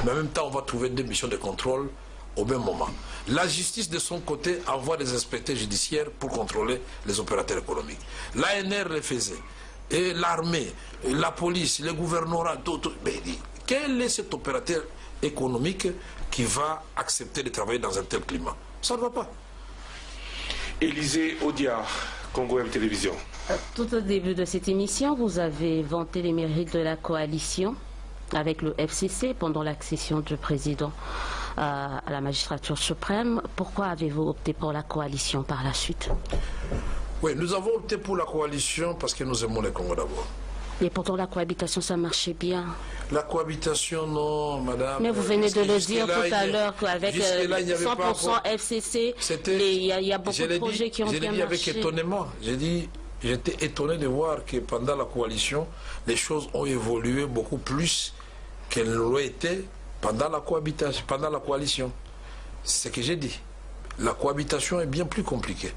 mais en même temps on va trouver des missions de contrôle au même moment. La justice de son côté envoie des inspecteurs judiciaires pour contrôler les opérateurs économiques. L'ANR le faisait. Et l'armée, la police, le gouvernorat, tout. Mais quel est cet opérateur économique qui va accepter de travailler dans un tel climat? Ça ne va pas. Élisée Audiard, Congo M Télévision. Tout au début de cette émission, vous avez vanté les mérites de la coalition avec le FCC pendant l'accession du président à la magistrature suprême. Pourquoi avez-vous opté pour la coalition par la suite? Oui, nous avons opté pour la coalition parce que nous aimons les Congo d'abord. Et pourtant la cohabitation, ça marchait bien. La cohabitation, non, madame. Mais vous venez de le dire tout à l'heure qu'avec 100% FCC, il y a beaucoup de projets qui ont bien marché. Avec étonnement. J'étais étonné de voir que pendant la coalition, les choses ont évolué beaucoup plus qu'elles l'ont été pendant la cohabitation, pendant la coalition. C'est ce que j'ai dit. La cohabitation est bien plus compliquée.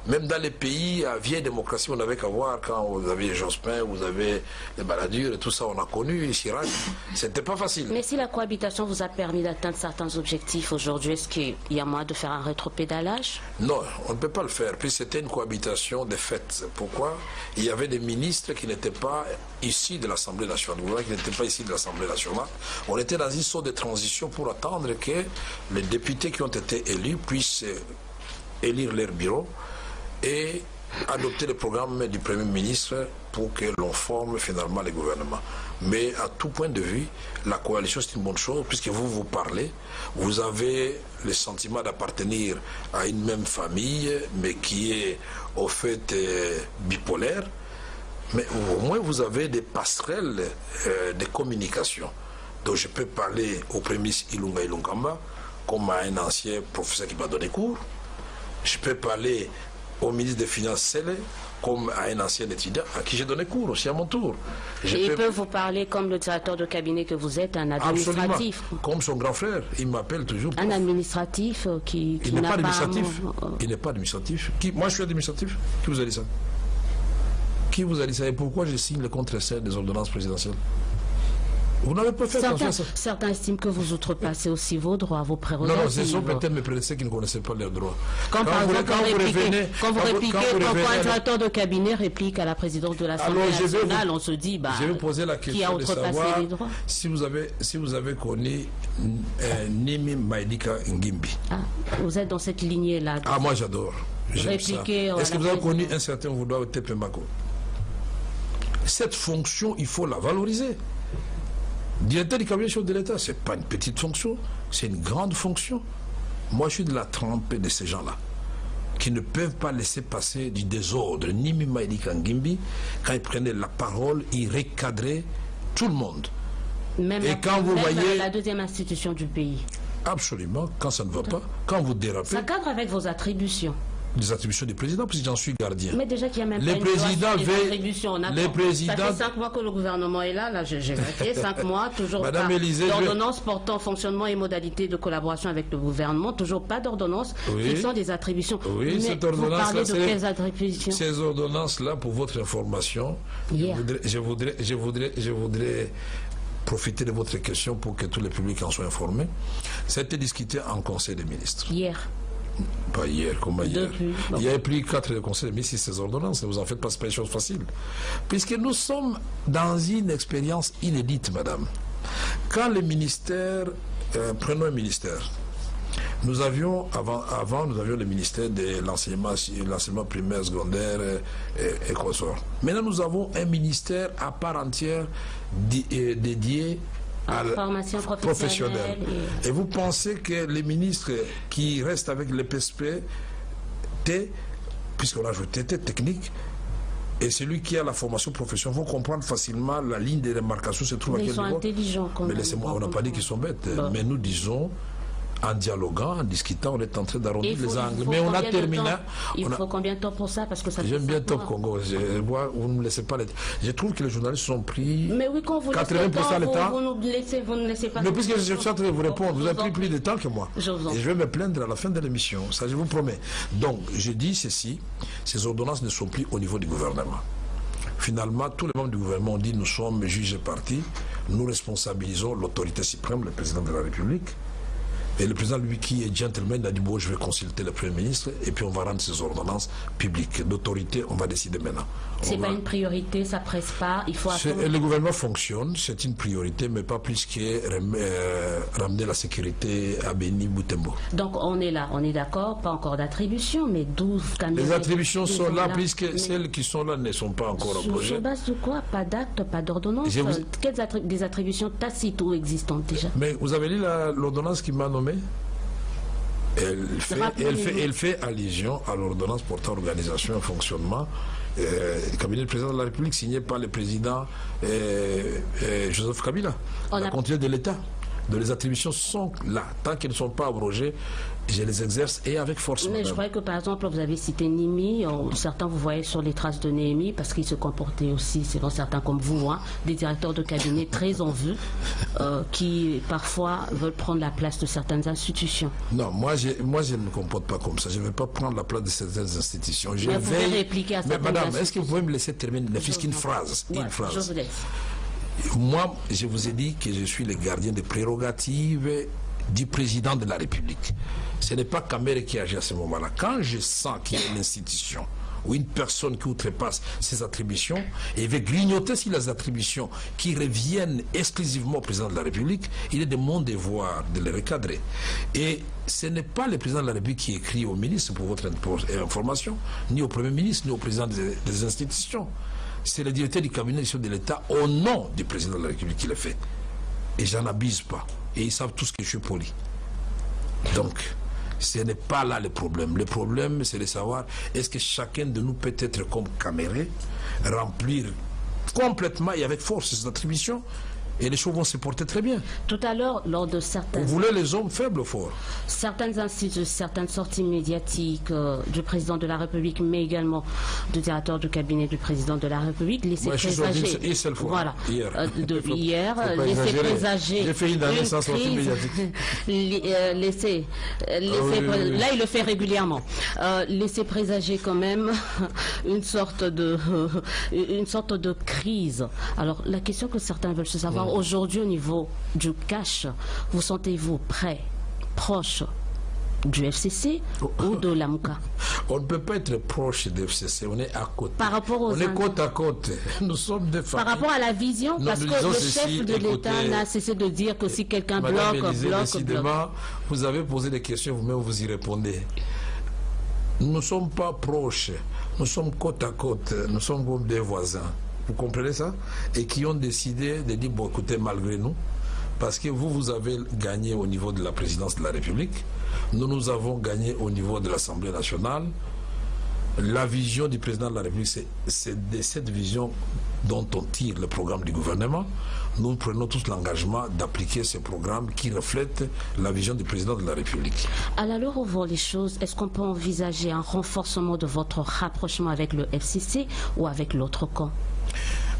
Même dans les pays à vieille démocratie, on n'avait qu'à voir quand vous avez Jospin, vous avez les Balladur et tout ça, on a connu Chirac. C'était pas facile. Mais si la cohabitation vous a permis d'atteindre certains objectifs aujourd'hui, est-ce qu'il y a moyen de faire un rétropédalage? Non, on ne peut pas le faire. Puis c'était une cohabitation de fait. Pourquoi? Il y avait des ministres qui n'étaient pas issus de l'Assemblée nationale, qui n'étaient pas issus de l'Assemblée nationale. On était dans une sorte de transition pour attendre que les députés qui ont été élus puissent élire leur bureau et adopter le programme du Premier ministre pour que l'on forme finalement le gouvernement. Mais à tout point de vue, la coalition c'est une bonne chose puisque vous parlez, vous avez le sentiment d'appartenir à une même famille mais qui est au fait bipolaire, mais au moins vous avez des passerelles de communication. Donc je peux parler au Premier ministre Ilunga Ilunkamba comme à un ancien professeur qui m'a donné cours. Je peux parler au ministre des Finances Sélé, comme à un ancien étudiant à qui j'ai donné cours aussi à mon tour. Il peut vous parler comme le directeur de cabinet que vous êtes, un administratif. Absolument. Comme son grand frère, il m'appelle toujours. Un administratif qui n'a pas administratif. Il n'est pas administratif. Moi je suis administratif. Qui vous a dit ça? Qui vous a dit ça? Et pourquoi je signe le contre-essai des ordonnances présidentielles? Vous n'avez pas fait attention à ça. Certains estiment que vous outrepassez aussi vos droits, vos prérogatives. Non, ce sont peut-être mes prédécesseurs qui ne connaissaient pas leurs droits. Quand vous répliquez, quand un directeur de cabinet réplique à la présidente de l'Assemblée nationale, on se dit, je vais vous poser la question qui a outrepassé les droits? Si vous avez connu Nimi Maïdika Ngimbi. Vous êtes dans cette lignée-là. Ah, moi j'adore. Est-ce que vous avez connu un certain Voudoua Tepemako? Cette fonction, il faut la valoriser. Directeur du cabinet chef de l'État, ce n'est pas une petite fonction, c'est une grande fonction. Moi, je suis de la trempe de ces gens-là, qui ne peuvent pas laisser passer du désordre. Nimi Maïdika Ngimbi, quand il prenait la parole, il recadrait tout le monde. Même et quand vous voyez la deuxième institution du pays. Absolument, quand ça ne va pas, quand vous dérapez. Ça cadre avec vos attributions. Les attributions du président, puisque j'en suis gardien. Mais déjà qu'il y a même pas une loi sur les attributions. Ça fait 5 mois que le gouvernement est là j'ai vérifié, 5 mois, toujours Madame pas d'ordonnance vais... portant fonctionnement et modalités de collaboration avec le gouvernement, toujours pas d'ordonnance fixant des attributions. Oui, mais cette ordonnance vous parlez de quelles attributions? Ces ordonnances-là, pour votre information, je voudrais profiter de votre question pour que tous les publics en soient informés. Ça a été discuté en Conseil des ministres. Hier. Pas hier, comment hier? Bon. Il y a plus 4 conseils de ministres, ces ordonnances, vous en faites pas, c'est pas une chose facile. Puisque nous sommes dans une expérience inédite, madame. Quand les ministères, prenons un ministère, nous avions, avant nous avions le ministère de l'enseignement primaire, secondaire et consorts. Maintenant, nous avons un ministère à part entière dédié à la formation professionnelle. Et vous pensez que les ministres qui restent avec le PSP, puisqu'on a ajouté technique, et celui qui a la formation professionnelle vont comprendre facilement la ligne de démarcation se trouve à quel niveau. Ils sont intelligents. Mais laissez-moi, on n'a pas dit qu'ils sont bêtes, mais nous disons en dialoguant, en discutant, on est en train d'arrondir les angles. Mais on a terminé. Il faut combien de temps pour ça? Parce que ça. J'aime bien Top Congo. Vous ne me laissez pas. Je trouve que les journalistes sont pris. Mais oui, quand vous 80% le temps. vous ne laissez pas. Mais puisque je suis en train de vous répondre, vous avez pris plus de temps que moi. Et je vais me plaindre à la fin de l'émission. Ça, je vous promets. Donc, je dis ceci, ces ordonnances ne sont plus au niveau du gouvernement. Finalement, tous les membres du gouvernement ont dit nous sommes juges et partis, nous responsabilisons l'autorité suprême, le président de la République. Et le président, lui, qui est gentleman, a dit bon, je vais consulter le Premier ministre et puis on va rendre ces ordonnances publiques. D'autorité, on va décider maintenant. C'est pas une priorité, ça presse pas, il faut attendre. Le gouvernement fonctionne, c'est une priorité, mais pas plus que ramener la sécurité à Béni Boutembo. Donc on est là, on est d'accord, pas encore d'attribution, mais 12 camions. Les attributions sont là, puisque celles qui sont là ne sont pas encore en projet. Sur base de quoi? Pas d'acte, pas d'ordonnance? Des attributions tacites ou existantes déjà? Mais vous avez lu l'ordonnance qui m'a nommé? Elle fait allusion à l'ordonnance portant organisation et fonctionnement du cabinet du président de la République signé par le président Joseph Kabila, la continuité de l'État. Donc les attributions sont là. Tant qu'elles ne sont pas abrogées, je les exerce et avec force. Mais je crois que par exemple, vous avez cité Nimi, certains vous voyez sur les traces de Néhémie, parce qu'il se comportait aussi, selon certains comme vous, des directeurs de cabinet très en vue, qui parfois veulent prendre la place de certaines institutions. Non, moi je ne me comporte pas comme ça. Je ne vais pas prendre la place de certaines institutions. Vous pouvez répliquer à certaines madame, est-ce que vous pouvez me laisser terminer ne fût-ce qu'une phrase? Une phrase. Je vous laisse. Moi, je vous ai dit que je suis le gardien des prérogatives du président de la République. Ce n'est pas Kamere qui agit à ce moment-là. Quand je sens qu'il y a une institution ou une personne qui outrepasse ses attributions et veut grignoter sur les attributions qui reviennent exclusivement au président de la République, il est de mon devoir de les recadrer. Et ce n'est pas le président de la République qui écrit au ministre pour votre information, ni au Premier ministre, ni au président des institutions. C'est le directeur du cabinet de l'État au nom du président de la République qui le fait. Et j'en abuse pas. Et ils savent tous que je suis poli. Donc, ce n'est pas là le problème. Le problème, c'est de savoir est-ce que chacun de nous peut être comme Kamere, remplir complètement et avec force ses attributions, et les choses vont se porter très bien. Tout à l'heure, lors de certaines... Vous voulez les hommes faibles ou forts? Certaines sorties médiatiques du président de la République, mais également du directeur du cabinet du président de la République, laissaient présager... Une seule fois, voilà, hier. Laisser présager... J'ai fait une année sans sortie médiatique. Là, il le fait régulièrement. Laisser présager quand même une sorte de crise. Alors, la question que certains veulent se savoir, aujourd'hui, au niveau du cash, vous sentez-vous prêt, proche du FCC ou de l'AMUCA? On ne peut pas être proche du FCC, on est à côté. Par rapport aux on est côte à côte. Nous sommes des familles. Par rapport à la vision, parce que le chef de l'État n'a cessé de dire que si quelqu'un bloque. Vous avez posé des questions, vous-même vous y répondez. Nous ne sommes pas proches, nous sommes côte à côte, nous sommes comme des voisins. Vous comprenez ça? Et qui ont décidé de dire, bon, écoutez, malgré nous, parce que vous avez gagné au niveau de la présidence de la République, nous avons gagné au niveau de l'Assemblée nationale. La vision du président de la République, c'est de cette vision dont on tire le programme du gouvernement. Nous prenons tous l'engagement d'appliquer ce programme qui reflète la vision du président de la République. À l'heure où vont les choses, est-ce qu'on peut envisager un renforcement de votre rapprochement avec le FCC ou avec l'autre camp?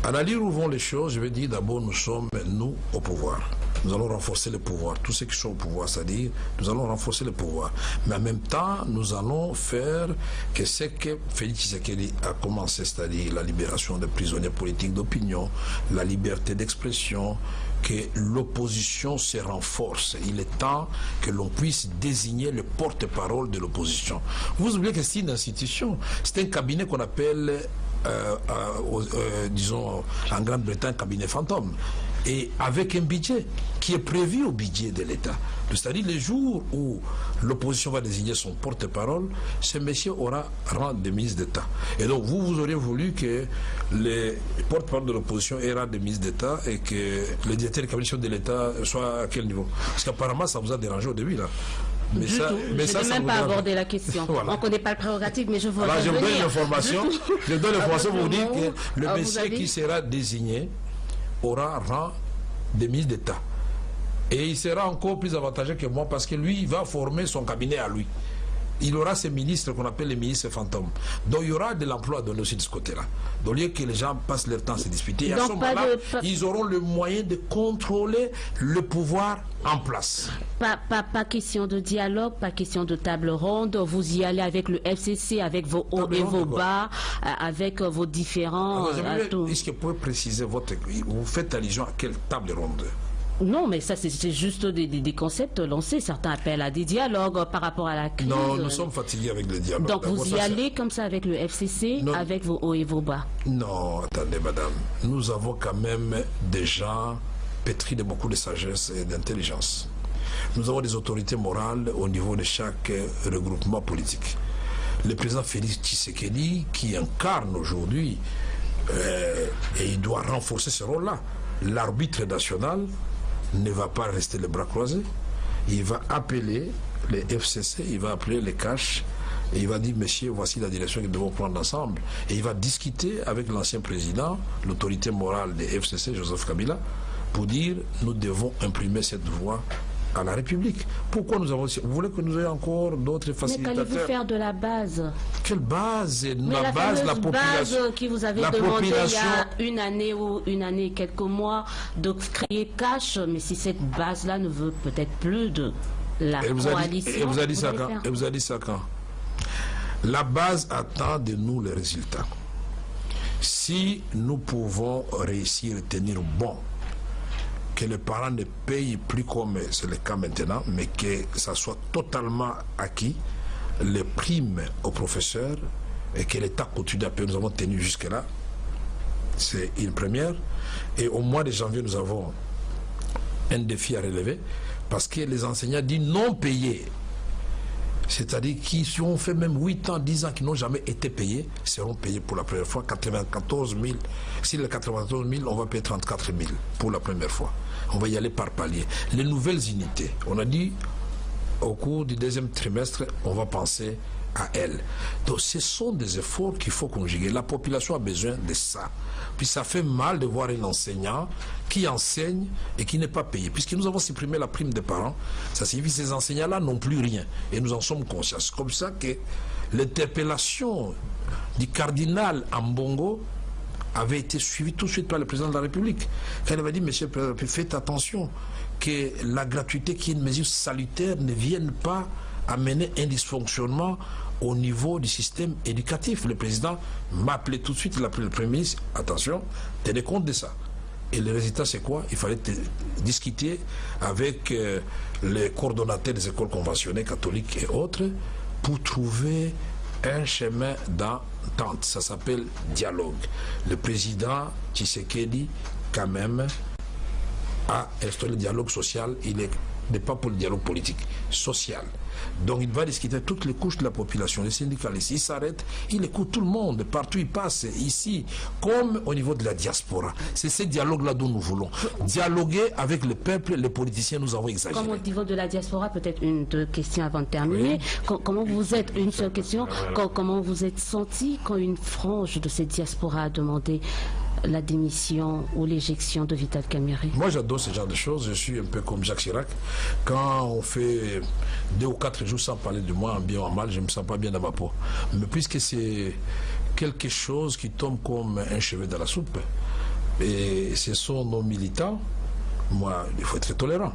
À l'allure où vont les choses, je vais dire d'abord, nous sommes, nous, au pouvoir. Nous allons renforcer le pouvoir. Tous ceux qui sont au pouvoir, c'est-à-dire, nous allons renforcer le pouvoir. Mais en même temps, nous allons faire que ce que Félix Tshisekedi a commencé, c'est-à-dire la libération des prisonniers politiques d'opinion, la liberté d'expression, que l'opposition se renforce. Il est temps que l'on puisse désigner le porte-parole de l'opposition. Vous oubliez que c'est une institution, c'est un cabinet qu'on appelle... disons en Grande-Bretagne, cabinet fantôme, et avec un budget qui est prévu au budget de l'État. C'est-à-dire les jours où l'opposition va désigner son porte-parole, ce monsieur aura rang de ministre d'État. Et donc vous auriez voulu que les porte-parole de l'opposition aient rang de ministre d'État et que le directeur de cabinet de l'État soit à quel niveau? Parce qu'apparemment ça vous a dérangé au début là. Mais je n'ai même pas abordé la question. Voilà. On ne connaît pas le prérogative, mais je veux je vous donne l'information. Je donne l'information pour vous dire que le monsieur qui sera désigné aura rang de ministre d'État. Et il sera encore plus avantageux que moi parce que lui, il va former son cabinet à lui. Il aura ces ministres qu'on appelle les ministres fantômes. Donc il y aura de l'emploi à donner aussi de ce côté-là. Donc au lieu que les gens passent leur temps à se disputer, et à ce moment-là, ils auront le moyen de contrôler le pouvoir en place. Pas question de dialogue, pas question de table ronde. Vous y allez avec le FCC, avec vos hauts et vos bas, avec vos différents... Est-ce que vous pouvez préciser votre... Vous faites allusion à quelle table ronde? Non, mais ça, c'est juste des concepts lancés. Certains appellent à des dialogues par rapport à la crise. Non, nous sommes fatigués avec les dialogues. Donc, vous y allez comme ça avec le FCC, non, avec vos hauts et vos bas? Non, attendez, madame. Nous avons quand même des gens pétris de beaucoup de sagesse et d'intelligence. Nous avons des autorités morales au niveau de chaque regroupement politique. Le président Félix Tshisekedi, qui incarne aujourd'hui, et il doit renforcer ce rôle-là. L'arbitre national ne va pas rester les bras croisés. Il va appeler les FCC, il va appeler les CACH, et il va dire, messieurs, voici la direction que nous devons prendre ensemble. Et il va discuter avec l'ancien président, l'autorité morale des FCC, Joseph Kabila, pour dire, nous devons imprimer cette voie à la République. Pourquoi nous avons... Vous voulez que nous ayons encore d'autres facilitateurs? Mais qu'allez-vous faire de la base? Quelle base? La base, la population qui vous avait demandé il y a une année ou une année, quelques mois, de créer cash, mais si cette base-là ne veut peut-être plus de la coalition... Et vous avez dit ça quand? Et vous avez dit ça quand? La base attend de nous les résultats. Si nous pouvons réussir à tenir bon, que les parents ne payent plus comme c'est le cas maintenant, mais que ça soit totalement acquis, les primes aux professeurs, et que l'État continue à payer. Nous avons tenu jusque-là. C'est une première. Et au mois de janvier, nous avons un défi à relever, parce que les enseignants dits non payés, c'est-à-dire qui ont fait même 8 ans, 10 ans, qui n'ont jamais été payés, seront payés pour la première fois 94 000. Si les 94 000, on va payer 34 000 pour la première fois. On va y aller par palier. Les nouvelles unités, on a dit au cours du deuxième trimestre, on va penser à elles. Donc ce sont des efforts qu'il faut conjuguer. La population a besoin de ça. Puis ça fait mal de voir un enseignant qui enseigne et qui n'est pas payé. Puisque nous avons supprimé la prime des parents, ça signifie que ces enseignants-là n'ont plus rien. Et nous en sommes conscients. C'est comme ça que l'interpellation du cardinal Ambongo avait été suivie tout de suite par le président de la République. Quand il avait dit, monsieur le président, faites attention que la gratuité, qui est une mesure salutaire, ne vienne pas amener un dysfonctionnement au niveau du système éducatif. Le président m'a appelé tout de suite, il a appelé le Premier ministre, attention, tenez compte de ça. Et le résultat, c'est quoi? Il fallait discuter avec les coordonnateurs des écoles conventionnelles catholiques et autres pour trouver un chemin d'entente. Ça s'appelle dialogue. Le président Tshisekedi, quand même, a instauré le dialogue social. Il n'est pas pour le dialogue politique, social. Donc il va discuter toutes les couches de la population, les syndicalistes. Il s'arrête, il écoute tout le monde, partout il passe, ici, comme au niveau de la diaspora. C'est ce dialogue-là dont nous voulons. Dialoguer avec le peuple, les politiciens, nous avons exagéré. Comme au niveau de la diaspora, peut-être deux questions avant de terminer. Oui. Comment vous êtes, une seule question, comment vous êtes senti quand une frange de cette diaspora a demandé la démission ou l'éjection de Vital Kamerhe? Moi j'adore ce genre de choses, je suis un peu comme Jacques Chirac. Quand on fait 2 ou 4 jours sans parler de moi, en bien ou en mal, je ne me sens pas bien dans ma peau. Mais puisque c'est quelque chose qui tombe comme un cheveu dans la soupe, et ce sont nos militants, moi il faut être tolérant.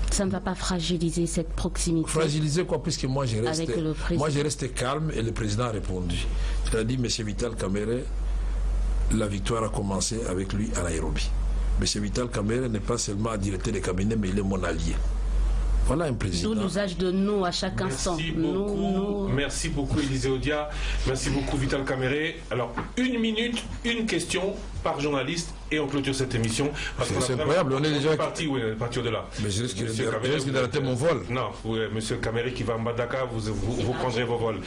Ça ne va pas fragiliser cette proximité? Fragiliser quoi? Puisque moi j'ai resté calme et le président a répondu. Il a dit, monsieur Vital Kamerhe, la victoire a commencé avec lui à Nairobi. M. Vital Kamerhe n'est pas seulement directeur de cabinet, mais il est mon allié. Voilà un président. D'où l'usage de nous à chaque instant. Merci beaucoup Élisée Odia. Merci beaucoup Vital Kamerhe. Alors, 1 minute, une question par journaliste et on clôture cette émission. C'est incroyable, on est déjà parti de là. Mais je risque de rater mon vol. Non, monsieur Kamerhe qui va à Mbandaka, vous prendrez vos vols.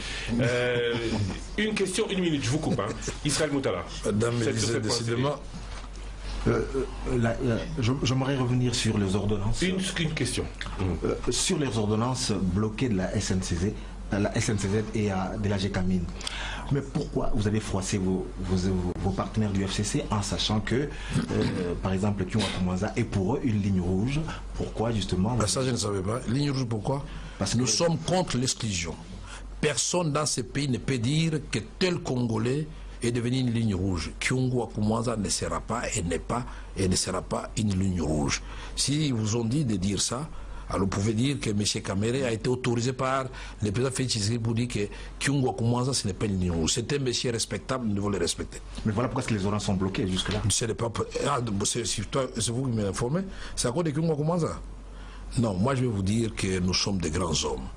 Une question, 1 minute, je vous coupe. Israël Moutala. Madame Élisée, décidément. J'aimerais revenir sur les ordonnances. Une question. Sur les ordonnances bloquées de la SNCC, la SNCZ et à de la GECAMINE. Mais pourquoi vous avez froissé vos partenaires du FCC en sachant que, par exemple, Kyungwa Koumanza est pour eux une ligne rouge? Pourquoi justement? Ça, je ne savais pas. Ligne rouge, pourquoi? Parce que nous sommes contre l'exclusion. Personne dans ce pays ne peut dire que tel Congolais est devenu une ligne rouge. Kyungwa Koumanza ne sera pas et ne sera pas une ligne rouge. Si vous ont dit de dire ça, alors vous pouvez dire que M. Kamere a été autorisé par le président Félix Tshisekedi pour dire que Kyungwa Koumanza, ce n'est pas une ligne rouge. C'était un monsieur respectable, nous devons le respecter. Mais voilà pourquoi les oranges sont bloqués jusque-là. C'est vous qui m'avez informé. C'est à cause de Kyungwa Koumanza. Non, moi je vais vous dire que nous sommes des grands hommes.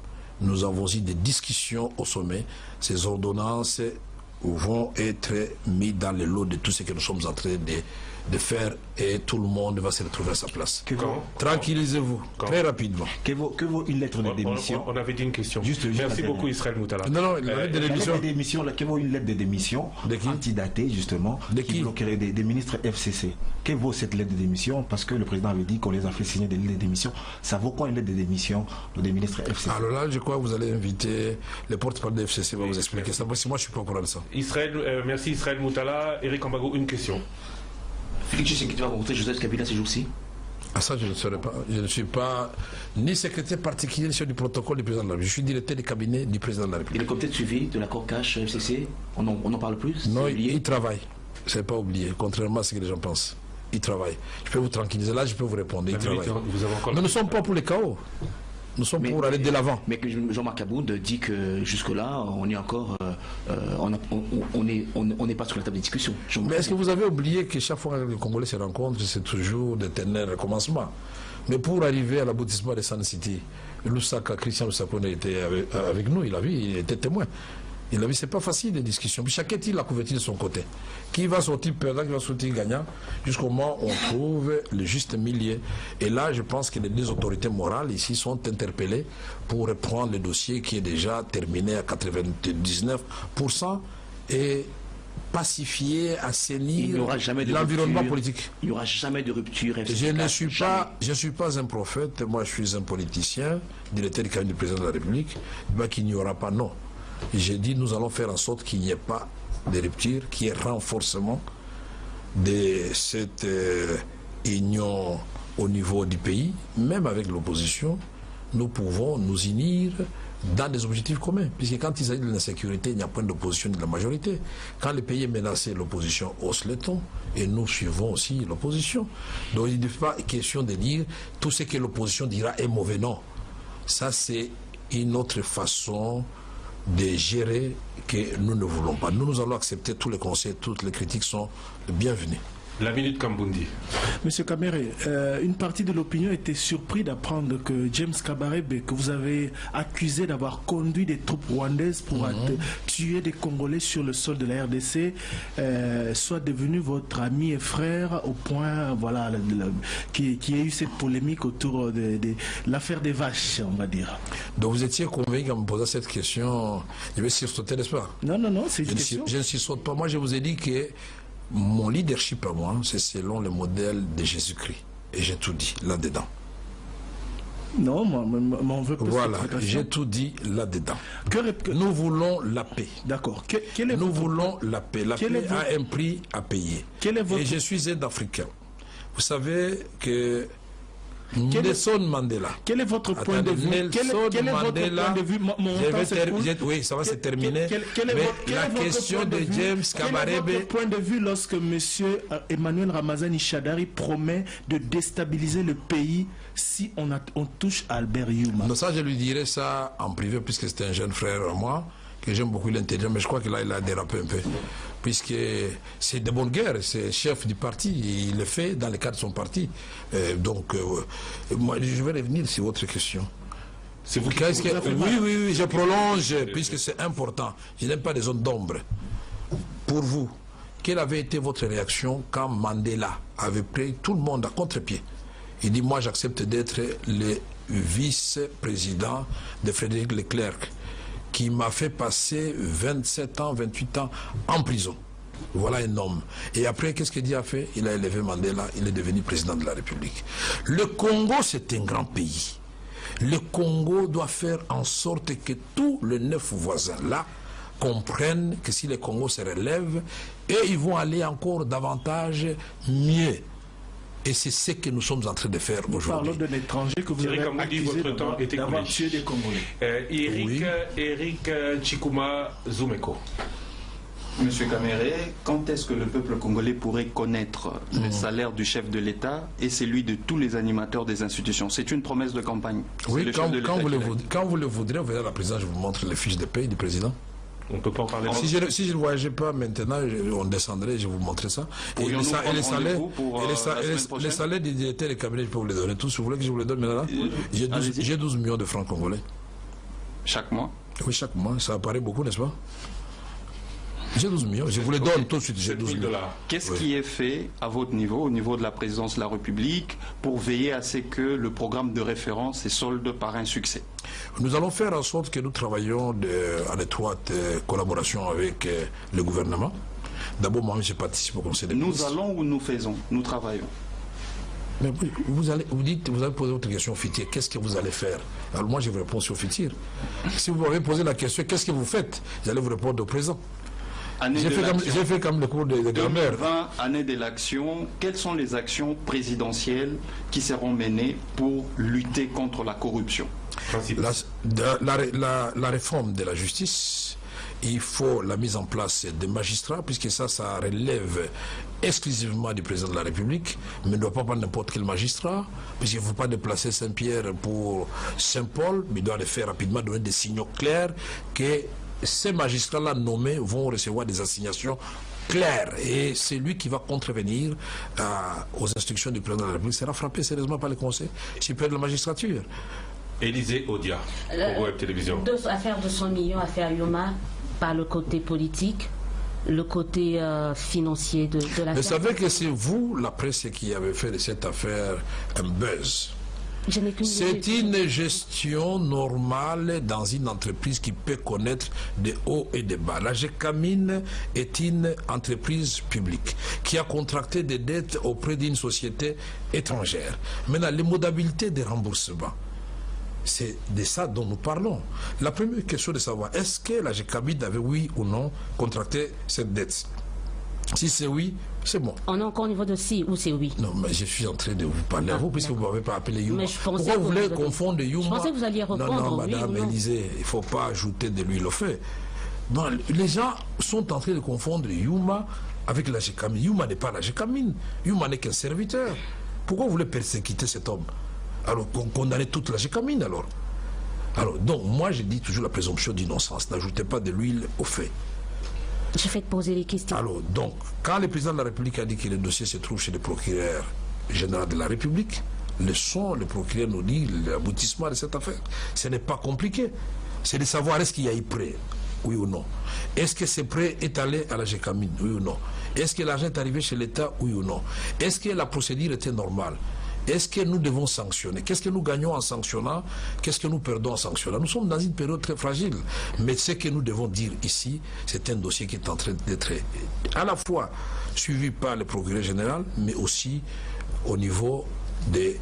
Nous avons eu des discussions au sommet. Ces ordonnances vont être mises dans le lot de tout ce que nous sommes en train de faire et tout le monde va se retrouver à sa place. Tranquillisez-vous, très rapidement. Que vaut une lettre de démission? On avait dit une question. Merci beaucoup Israël Moutala. Non, la lettre de démission. Que vaut une lettre de démission antidatée justement qui bloquerait des ministres FCC? Que vaut cette lettre de démission? Parce que le président avait dit qu'on les a fait signer des lettres de démission. Ça vaut quoi une lettre de démission des ministres FCC? Alors là, je crois que vous allez inviter le porte-parole de FCC, va vous expliquer ça. Parce que moi, je ne suis pas au courant de ça. Merci Israël Moutala. Eric Ambago, une question. Félix Tshisekedi va rencontrer Joseph Kabila ces jours-ci? Ah, ça, je ne saurais pas. Je ne suis pas ni secrétaire particulier sur du protocole du président de la République. Je suis directeur du cabinet du président de la République. Et le comité de suivi de l'accord cash FCC, on en parle plus? Non, il travaille. Ce n'est pas oublié, contrairement à ce que les gens pensent. Il travaille. Je peux vous tranquilliser. Là, je peux vous répondre. Il travaille. Nous ne sommes pas pour les chaos. Nous sommes pour aller de l'avant. Mais Jean-Marc Aboud dit que jusque-là, on est encore, on n'est pas sur la table de discussion. Mais est-ce que vous avez oublié que chaque fois que les Congolais se rencontrent, c'est toujours d'éternels recommencements? Mais pour arriver à l'aboutissement de Sun City, Christian Lusaka était avec nous, il était témoin. Il a vu, c'est pas facile les discussions. Puis chacun tire la couverture de son côté. Qui va sortir perdant, qui va sortir gagnant, jusqu'au moment où on trouve le juste milieu. Et là, je pense que les deux autorités morales ici sont interpellées pour reprendre le dossier qui est déjà terminé à 99% et pacifier, assainir l'environnement politique. Il n'y aura jamais de rupture. Je ne suis pas un prophète, moi je suis un politicien, directeur du cabinet du président de la République, qu'il n'y aura pas, non. J'ai dit, nous allons faire en sorte qu'il n'y ait pas de rupture, qu'il y ait renforcement de cette union au niveau du pays. Même avec l'opposition, nous pouvons nous unir dans des objectifs communs. Puisque quand il s'agit de l'insécurité, il n'y a point d'opposition de la majorité. Quand le pays est menacé, l'opposition hausse le ton. Et nous suivons aussi l'opposition. Donc il n'est pas question de dire tout ce que l'opposition dira est mauvais. Non. Ça, c'est une autre façon de gérer que nous ne voulons pas. Nous allons accepter tous les conseils, toutes les critiques sont bienvenues. La minute Kambundi. Monsieur Kamere, une partie de l'opinion était surpris d'apprendre que James Kabarebe, que vous avez accusé d'avoir conduit des troupes rwandaises pour tuer des Congolais sur le sol de la RDC, soit devenu votre ami et frère au point, voilà, qui a eu cette polémique autour de l'affaire des vaches, on va dire. Donc vous étiez convaincu en me posant cette question, je vais sursauter, n'est-ce pas? Non, c'est une question. Je ne sursaute pas. Moi, je vous ai dit que mon leadership à moi, c'est selon le modèle de Jésus-Christ. Et j'ai tout dit là-dedans. Non, on veut plus. Voilà, j'ai tout dit là-dedans. Nous voulons la paix. D'accord. Nous voulons la paix. La paix a un prix à payer. Et je suis aide africain. Vous savez que Nelson Mandela. Quel est votre point de vue? Quel est votre point de vue? Oui, ça va se terminer. Mais la question de James Kabarebe. Quel est votre point de vue lorsque M. Emmanuel Ramazani Shadari promet de déstabiliser le pays si on touche à Albert Youma? Ça, je lui dirai ça en privé, puisque c'est un jeune frère à moi, que j'aime beaucoup l'intelligence, mais je crois que là, il a dérapé un peu. Puisque c'est de bonne guerre, c'est chef du parti, il le fait dans le cadre de son parti. Moi, je vais revenir sur votre question. C'est vous qui Oui, je prolonge, puisque c'est important. Je n'aime pas les zones d'ombre. Pour vous, quelle avait été votre réaction quand Mandela avait pris tout le monde à contre-pied? Il dit, moi j'accepte d'être le vice-président de Frédéric Leclerc, qui m'a fait passer 27 ans, 28 ans en prison. Voilà un homme. Et après, qu'est-ce qu'il a fait? Il a élevé Mandela, il est devenu président de la République. Le Congo, c'est un grand pays. Le Congo doit faire en sorte que tous les 9 voisins là comprennent que si le Congo se relève, et ils vont aller encore davantage mieux. Et c'est ce que nous sommes en train de faire aujourd'hui. Parlons d'un étranger que vous avez accusé d'avoir tué des Congolais. Eric Chikuma Zoumeko. Monsieur Kamere, quand est-ce que le peuple congolais pourrait connaître le salaire du chef de l'État et celui de tous les animateurs des institutions? C'est une promesse de campagne. Oui, quand vous le voudrez, vous verrez à la présidence, je vous montre les fiches de paye du président. On ne peut pas en parler. Si je ne voyageais pas maintenant, on descendrait, je vais vous montrer ça. Et les salaires des directeurs et cabinets, je peux vous les donner tous. Vous voulez que je vous les donne maintenant? J'ai 12 millions de francs congolais. Chaque mois? Oui, chaque mois. Ça apparaît beaucoup, n'est-ce pas? J'ai 12 millions, je vous les donne tout de suite, j'ai 12 millions. Qu'est-ce qui est fait à votre niveau, au niveau de la présidence de la République, pour veiller à ce que le programme de référence se solde par un succès? Nous allons faire en sorte que nous travaillions en étroite collaboration avec le gouvernement. D'abord, moi, je participe au Conseil des ministres. Nous allons ou nous faisons? Nous travaillons. Mais vous allez poser votre question au futur. Qu'est-ce que vous allez faire? Alors moi, je vous réponds sur le futur. Si vous m'avez posé la question, qu'est-ce que vous faites? J'allais vous répondre au présent. J'ai fait comme le cours de grammaire. 2020, année de l'action, quelles sont les actions présidentielles qui seront menées pour lutter contre la corruption? La réforme de la justice, il faut la mise en place des magistrats, puisque ça relève exclusivement du président de la République, mais ne doit pas prendre n'importe quel magistrat, puisqu'il ne faut pas déplacer Saint-Pierre pour Saint-Paul, mais il doit le faire rapidement, donner des signaux clairs que ces magistrats-là nommés vont recevoir des assignations claires. Et c'est lui qui va contrevenir aux instructions du président de la République. Il sera frappé sérieusement par le Conseil supérieur de la magistrature. Élisée Odia, pour Web Télévision. Affaire de 100 millions, affaire Yuma, par le côté politique, le côté financier de l'affaire. Vous savez que c'est vous, la presse, qui avez fait de cette affaire un buzz. C'est une gestion normale dans une entreprise qui peut connaître des hauts et des bas. La GECAMIN est une entreprise publique qui a contracté des dettes auprès d'une société étrangère. Maintenant, les modalités de remboursement, c'est de ça dont nous parlons. La première question de savoir, est-ce que la GECAMIN avait oui ou non contracté cette dette? Si c'est oui, c'est bon. On est encore au niveau de si ou c'est oui. Non, mais je suis en train de vous parler à vous, puisque vous ne m'avez pas appelé Yuma. Pourquoi vous voulez confondre Yuma? Je pensais que vous alliez répondre. Non, madame Élisée, il ne faut pas ajouter de l'huile au feu. Non, les gens sont en train de confondre Yuma avec la GECAMIN. Yuma n'est pas la GECAMIN. Yuma n'est qu'un serviteur. Pourquoi vous voulez persécuter cet homme? Alors, condamner toute la GECAMIN alors? Donc, moi, je dis toujours la présomption d'innocence. N'ajoutez pas de l'huile au feu. Je vais te poser les questions. Alors, donc, quand le président de la République a dit que le dossier se trouve chez le procureur général de la République, le procureur nous dit l'aboutissement de cette affaire. Ce n'est pas compliqué. C'est de savoir est-ce qu'il y a eu prêt, oui ou non. Est-ce que ce prêt est allé à la GECAMIN, oui ou non. Est-ce que l'argent est arrivé chez l'État, oui ou non. Est-ce que la procédure était normale. Est-ce que nous devons sanctionner? Qu'est-ce que nous gagnons en sanctionnant? Qu'est-ce que nous perdons en sanctionnant? Nous sommes dans une période très fragile. Mais ce que nous devons dire ici, c'est un dossier qui est en train d'être à la fois suivi par le procureur général, mais aussi au niveau des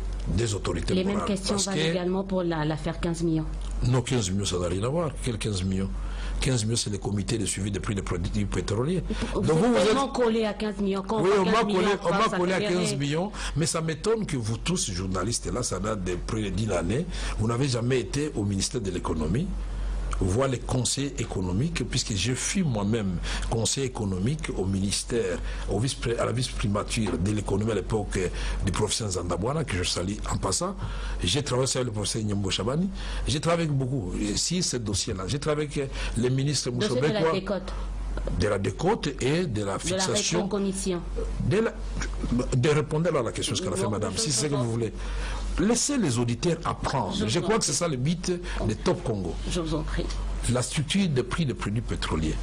autorités morales. Les mêmes questions valent également pour l'affaire 15 millions. Non, 15 millions, ça n'a rien à voir. Quels 15 millions? 15 millions, c'est le comité de suivi des prix des produits pétroliers. Donc vous êtes collé à 15 millions. Oui, on m'a collé à 15 millions, mais ça m'étonne que vous tous, journalistes, là, ça date de près d'une année, vous n'avez jamais été au ministère de l'économie, voir les conseils économiques, puisque je fus moi-même conseiller économique au ministère, à la vice-primature de l'économie à l'époque du professeur Zandabwana, que je salue en passant. J'ai travaillé avec le professeur Nyambo Chabani. J'ai travaillé avec beaucoup, si ce dossier-là. J'ai travaillé avec les ministres Moussobekwa. De la décote et de la fixation. De la de répondre à la question qu'elle a fait madame, si c'est ce que vous voulez. Laissez les auditeurs apprendre. Je crois que c'est ça le but de Top Congo. Je vous en prie. La structure de prix des produits pétroliers.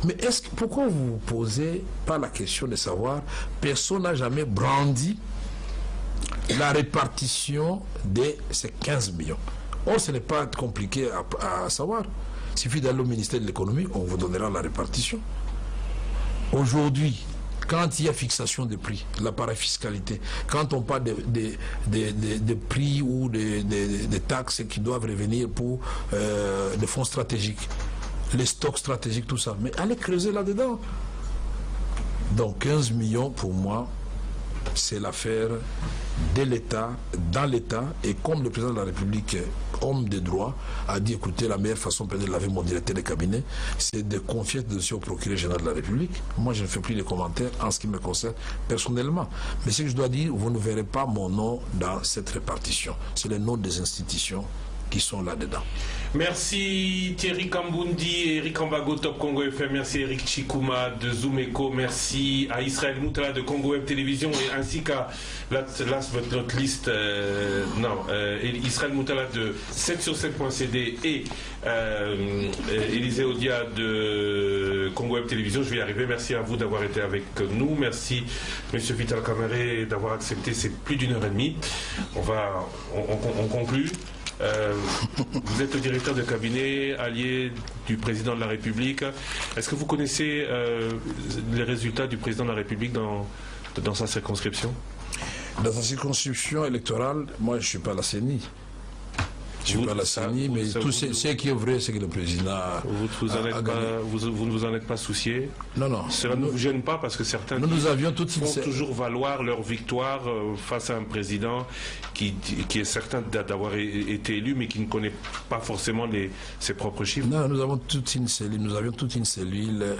Mais pourquoi vous ne vous posez pas la question de savoir, personne n'a jamais brandi la répartition de ces 15 millions. Or, ce n'est pas compliqué à savoir. Il suffit d'aller au ministère de l'économie, on vous donnera la répartition. Aujourd'hui, quand il y a fixation des prix, la parafiscalité, quand on parle des prix ou des taxes qui doivent revenir pour des fonds stratégiques, les stocks stratégiques, tout ça. Mais allez creuser là-dedans. Donc 15 millions pour moi, c'est l'affaire de l'État, dans l'État, et comme le président de la République, homme de droit, a dit, écoutez, la meilleure façon peut-être de laver mon directeur de cabinet, c'est de confier ce dossier au procureur général de la République. Moi, je ne fais plus de commentaires en ce qui me concerne personnellement. Mais ce que je dois dire, vous ne verrez pas mon nom dans cette répartition. C'est le nom des institutions qui sont là-dedans. Merci Thierry Kambundi et Eric Ambago Top Congo FM. Merci Eric Chikouma de Zoomeko. Merci à Israël Moutala de Congo Web Télévision et ainsi qu'à notre liste Israël Moutala de 7sur7.cd et Élisée Odia de Congo Web Télévision. Je vais y arriver. Merci à vous d'avoir été avec nous. Merci Monsieur Vital Kamere d'avoir accepté. C'est plus d'1h30. On conclut. Vous êtes le directeur de cabinet allié du président de la République. Est-ce que vous connaissez les résultats du président de la République dans sa circonscription? Dans sa circonscription électorale, moi je ne suis pas à la CENI. Je ne suis pas à la CENI, mais tout ce qui est vrai, c'est que le président vous ne vous en êtes pas soucié? Non, non. Cela ne vous gêne pas parce que certains font toujours valoir leur victoire face à un président qui est certain d'avoir été élu, mais qui ne connaît pas forcément ses propres chiffres? Non, nous avions toute une cellule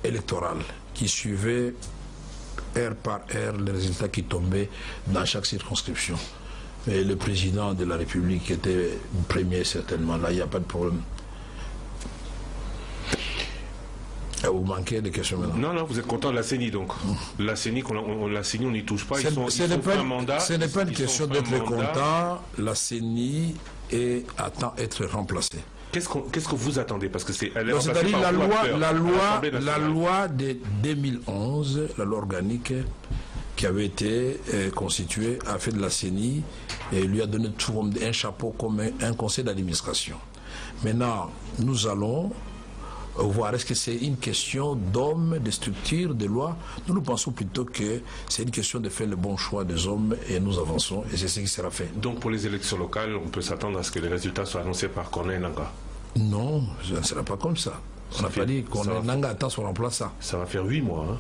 électorale qui suivait heure par heure les résultats qui tombaient dans chaque circonscription. Et le président de la République était premier certainement. Là, il n'y a pas de problème. Vous manquez de questions maintenant? Non, non, vous êtes content de la CENI donc. La CENI, on n'y touche pas. Ce n'est pas une question d'être content. La CENI attend être remplacée. Qu'est-ce que vous attendez? Parce que c'est-à-dire la loi de 2011, la loi organique qui avait été constituée, a fait de la CENI et lui a donné un chapeau comme un conseil d'administration. Maintenant, nous allons voir, est-ce que c'est une question d'hommes, de structures, de lois? Nous pensons plutôt que c'est une question de faire le bon choix des hommes et nous avançons et c'est ce qui sera fait. Donc pour les élections locales, on peut s'attendre à ce que les résultats soient annoncés par Corneille Nangaa? Non, ça ne sera pas comme ça. On n'a pas dit Corneille Nangaa attend son remplaçant. Ça va faire 8 mois. Hein?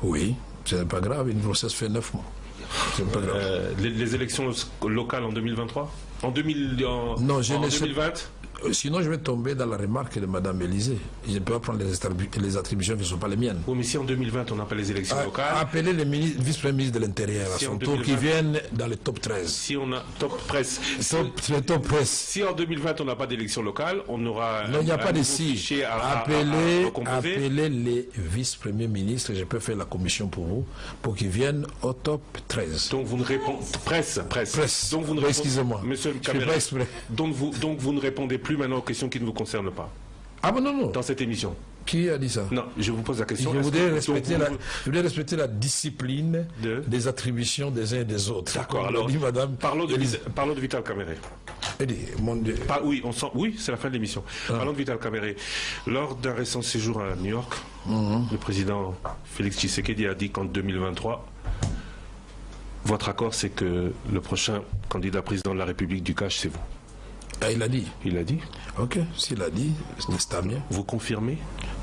Oui. Ce n'est pas grave, une grossesse fait 9 mois. Pas grave. Les élections locales en 2023? En 2020? Sinon, je vais tomber dans la remarque de Mme Élisée. Je ne peux pas prendre les attributions qui ne sont pas les miennes. Oui, mais si en 2020, on n'a pas les élections locales... Appelez les vice-premiers ministres de l'Intérieur à son tour, qui viennent dans le top 13. Si on a top presse. Top presse. Si en 2020, on n'a pas d'élections locales, on aura... Non, il n'y a pas de si. Appelez les vice-premiers ministres, je peux faire la commission pour vous, pour qu'ils viennent au top 13. Donc vous ne répondez... Presse. Donc vous ne répondez... Excusez-moi. Monsieur le caméra. Donc vous ne répondez plus maintenant aux questions qui ne vous concernent pas. Ah bon, non. Dans cette émission. Qui a dit ça? Non, je vous pose la question. Je voudrais respecter la discipline des attributions des uns et des autres. D'accord, alors parlons de Vital Kamere. Oui, c'est la fin de l'émission. Parlons de Vital Kamere. Lors d'un récent séjour à New York, le président Félix Tshisekedi a dit qu'en 2023, votre accord, c'est que le prochain candidat président de la République du Cache, c'est vous. Ah, il l'a dit. Il l'a dit. Ok, s'il l'a dit, c'est bien. Vous confirmez?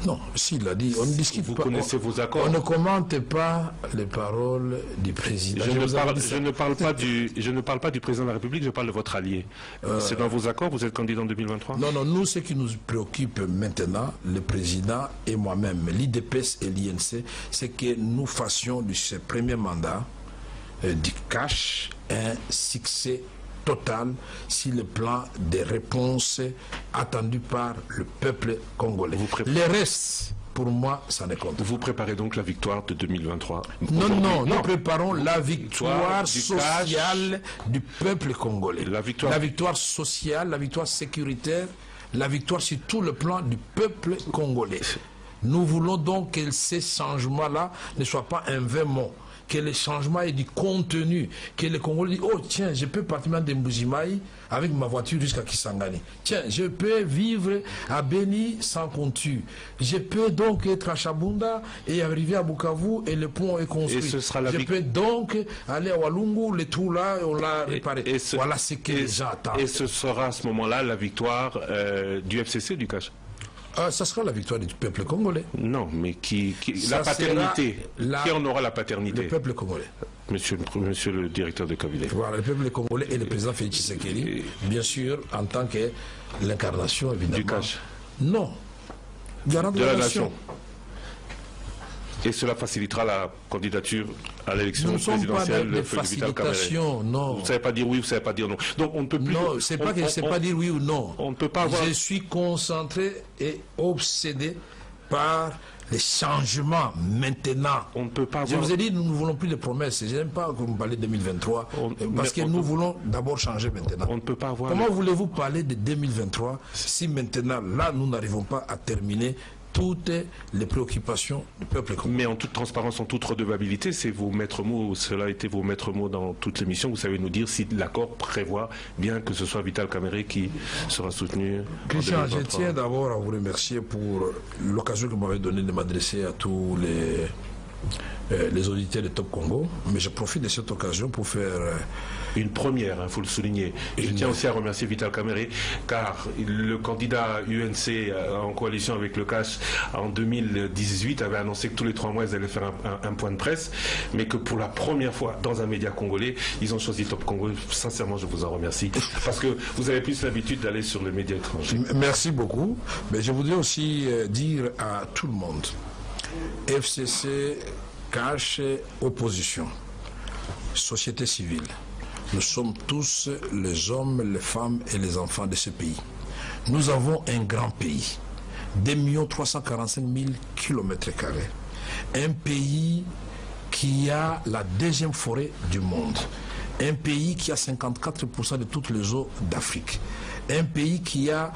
Non, s'il l'a dit, on ne discute pas. Vous connaissez vos accords? On ne commente pas les paroles du président. Je ne parle pas du président de la République, je parle de votre allié. C'est dans vos accords, vous êtes candidat en 2023? Non, nous, ce qui nous préoccupe maintenant, le président et moi-même, l'IDPS et l'INC, c'est que nous fassions de ce premier mandat du Cache un succès total sur le plan des réponses attendues par le peuple congolais. Les restes, pour moi, ça ne compte. Vous préparez donc la victoire de 2023? Non, nous préparons la victoire sociale du peuple congolais. La victoire sociale, la victoire sécuritaire, la victoire sur tout le plan du peuple congolais. Nous voulons donc que ces changements-là ne soient pas un vain mot. que le changement est du contenu, que les Congolais disent, oh tiens, je peux partir de Mbujimaï avec ma voiture jusqu'à Kisangani. Tiens, je peux vivre à Beni sans comptu. Je peux donc être à Chabunda et arriver à Bukavu et le pont est construit. Et ce sera je peux donc aller à Walungu, le trou là, on l'a réparé. Voilà ce que les gens attendent. Et ce sera à ce moment-là la victoire du FCC, du CACH? Ça sera la victoire du peuple congolais. Non, mais la paternité. Qui en aura la paternité? Le peuple congolais. Monsieur le directeur de cabinet. Voilà, le peuple congolais et le président Félix Tshisekedi, bien sûr, en tant que l'incarnation, évidemment. Du CACH? Non. Garant de la nation. Et cela facilitera la candidature à l'élection présidentielle de Vital Kamerhe. Non. Vous ne savez pas dire oui, vous ne savez pas dire non. Donc on ne peut plus. Non, c'est pas que c'est pas dire oui ou non. On ne peut pas avoir. Je suis concentré et obsédé par les changements maintenant. On ne peut pas avoir. Je vous ai dit, nous ne voulons plus de promesses. Je n'aime pas que vous parlez de 2023, parce que nous voulons d'abord changer maintenant. On ne peut pas avoir. Comment voulez-vous parler de 2023 si maintenant, là, nous n'arrivons pas à terminer toutes les préoccupations du peuple congolais? Mais en toute transparence, en toute redevabilité, c'est vos maîtres mots, cela a été vos maîtres mots dans toute l'émission. Vous savez nous dire si l'accord prévoit bien que ce soit Vital Kamerhe qui sera soutenu. Christian, je tiens d'abord à vous remercier pour l'occasion que vous m'avez donnée de m'adresser à tous les auditeurs de Top Congo. Mais je profite de cette occasion pour faire une première, il faut le souligner. Je tiens aussi à remercier Vital Kamerhe, car le candidat UNC en coalition avec le CACH en 2018 avait annoncé que tous les 3 mois ils allaient faire un point de presse, mais que pour la première fois dans un média congolais, ils ont choisi Top Congo. Sincèrement, je vous en remercie, parce que vous avez plus l'habitude d'aller sur les médias étrangers. Merci beaucoup. Mais je voudrais aussi dire à tout le monde, FCC, CACH, opposition, société civile, nous sommes tous les hommes, les femmes et les enfants de ce pays. Nous avons un grand pays, 2 345 000 km². Un pays qui a la 2e forêt du monde. Un pays qui a 54% de toutes les eaux d'Afrique. Un pays qui a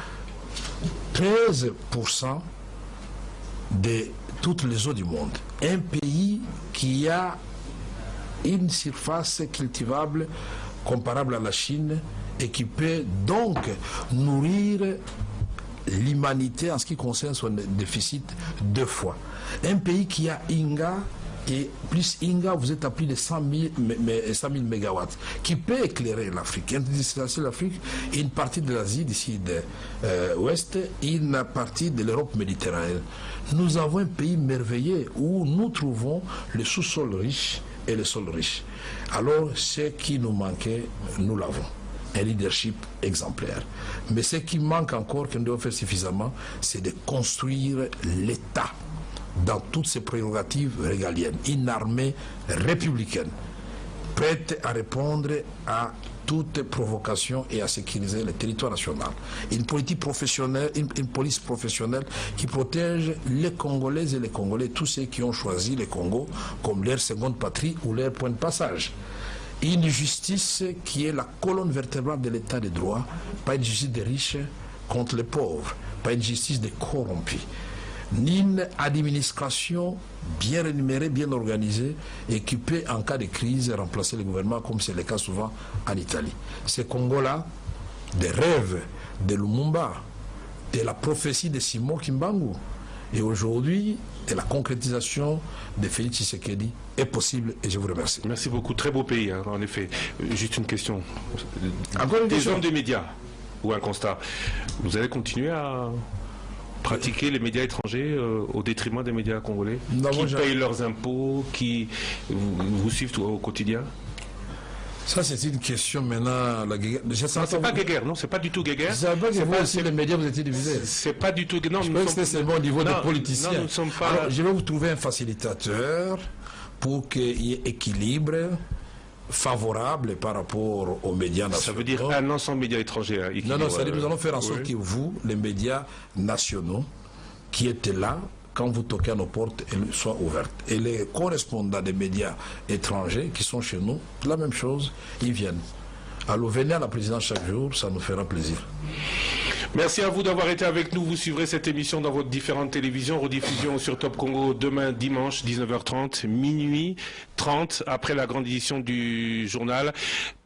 13% de toutes les eaux du monde. Un pays qui a une surface cultivable comparable à la Chine et qui peut donc nourrir l'humanité en ce qui concerne son déficit 2 fois. Un pays qui a Inga, et plus Inga, vous êtes à plus de 100 000 mégawatts, qui peut éclairer l'Afrique, l'Afrique, une partie de l'Asie d'ici de ouest, une partie de l'Europe méditerranéenne. Nous avons un pays merveilleux où nous trouvons le sous-sol riche et le sol riche. Alors, ce qui nous manquait, nous l'avons. Un leadership exemplaire. Mais ce qui manque encore, que nous devons faire suffisamment, c'est de construire l'État dans toutes ses prérogatives régaliennes. Une armée républicaine, prête à répondre à toute provocation et à sécuriser le territoire national. Une politique professionnelle, une police professionnelle qui protège les Congolaises et les Congolais, tous ceux qui ont choisi le Congo comme leur seconde patrie ou leur point de passage. Une justice qui est la colonne vertébrale de l'état de droit, pas une justice des riches contre les pauvres, pas une justice des corrompus, ni une administration bien rémunérée, bien organisée et qui peut en cas de crise remplacer le gouvernement comme c'est le cas souvent en Italie. Ce Congo-là, des rêves de Lumumba, de la prophétie de Simon Kimbangu et aujourd'hui de la concrétisation de Félix Tshisekedi est possible et je vous remercie. Merci beaucoup, très beau pays hein, en effet. Juste une question. Encore une question. Des hommes des médias ou un constat. Vous allez continuer à pratiquer les médias étrangers au détriment des médias congolais qui payent leurs impôts, qui vous suivent au quotidien? Ça, c'est une question maintenant. C'est pas guéguerre, non, c'est pas du tout guéguerre. C'est pas que vous aussi, les médias, vous étiez divisés. C'est pas du tout. Non, je pense que c'est seulement au niveau des politiciens. Non, nous ne sommes pas. Alors, je vais vous trouver un facilitateur pour qu'il y ait équilibre favorable par rapport aux médias nationaux. Ça veut dire un ensemble médias étrangers. Non, c'est-à-dire nous allons faire en sorte que vous, les médias nationaux, qui étaient là, quand vous toquez à nos portes, elles soient ouvertes. Et les correspondants des médias étrangers qui sont chez nous, la même chose, ils viennent. Alors venez à la présidence chaque jour, ça nous fera plaisir. Merci à vous d'avoir été avec nous. Vous suivrez cette émission dans votre différentes télévisions. Rediffusion sur Top Congo demain dimanche 19h30, minuit 30 après la grande édition du journal.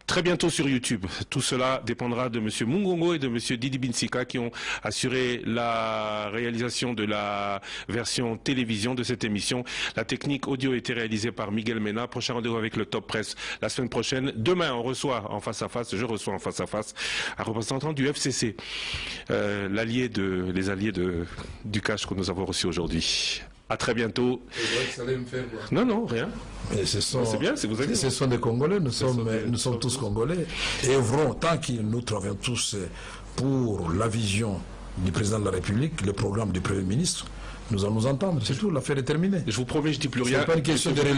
Très bientôt sur YouTube. Tout cela dépendra de M. Mungongo et de M. Didi Binsika qui ont assuré la réalisation de la version télévision de cette émission. La technique audio a été réalisée par Miguel Mena. Prochain rendez-vous avec le Top Presse la semaine prochaine. Demain, on reçoit en face à face, je reçois en face à face un représentant du FCC, les alliés du cash que nous avons reçu aujourd'hui. À très bientôt. Non, rien. C'est bien, si vous avez. Ce sont des Congolais, nous sommes tous Congolais. Et œuvrons, tant que nous travaillons tous pour la vision du président de la République, le programme du Premier ministre, nous allons nous entendre. C'est tout, l'affaire est terminée. Je vous promets, je ne dis plus rien. Ce n'est pas une question de religion.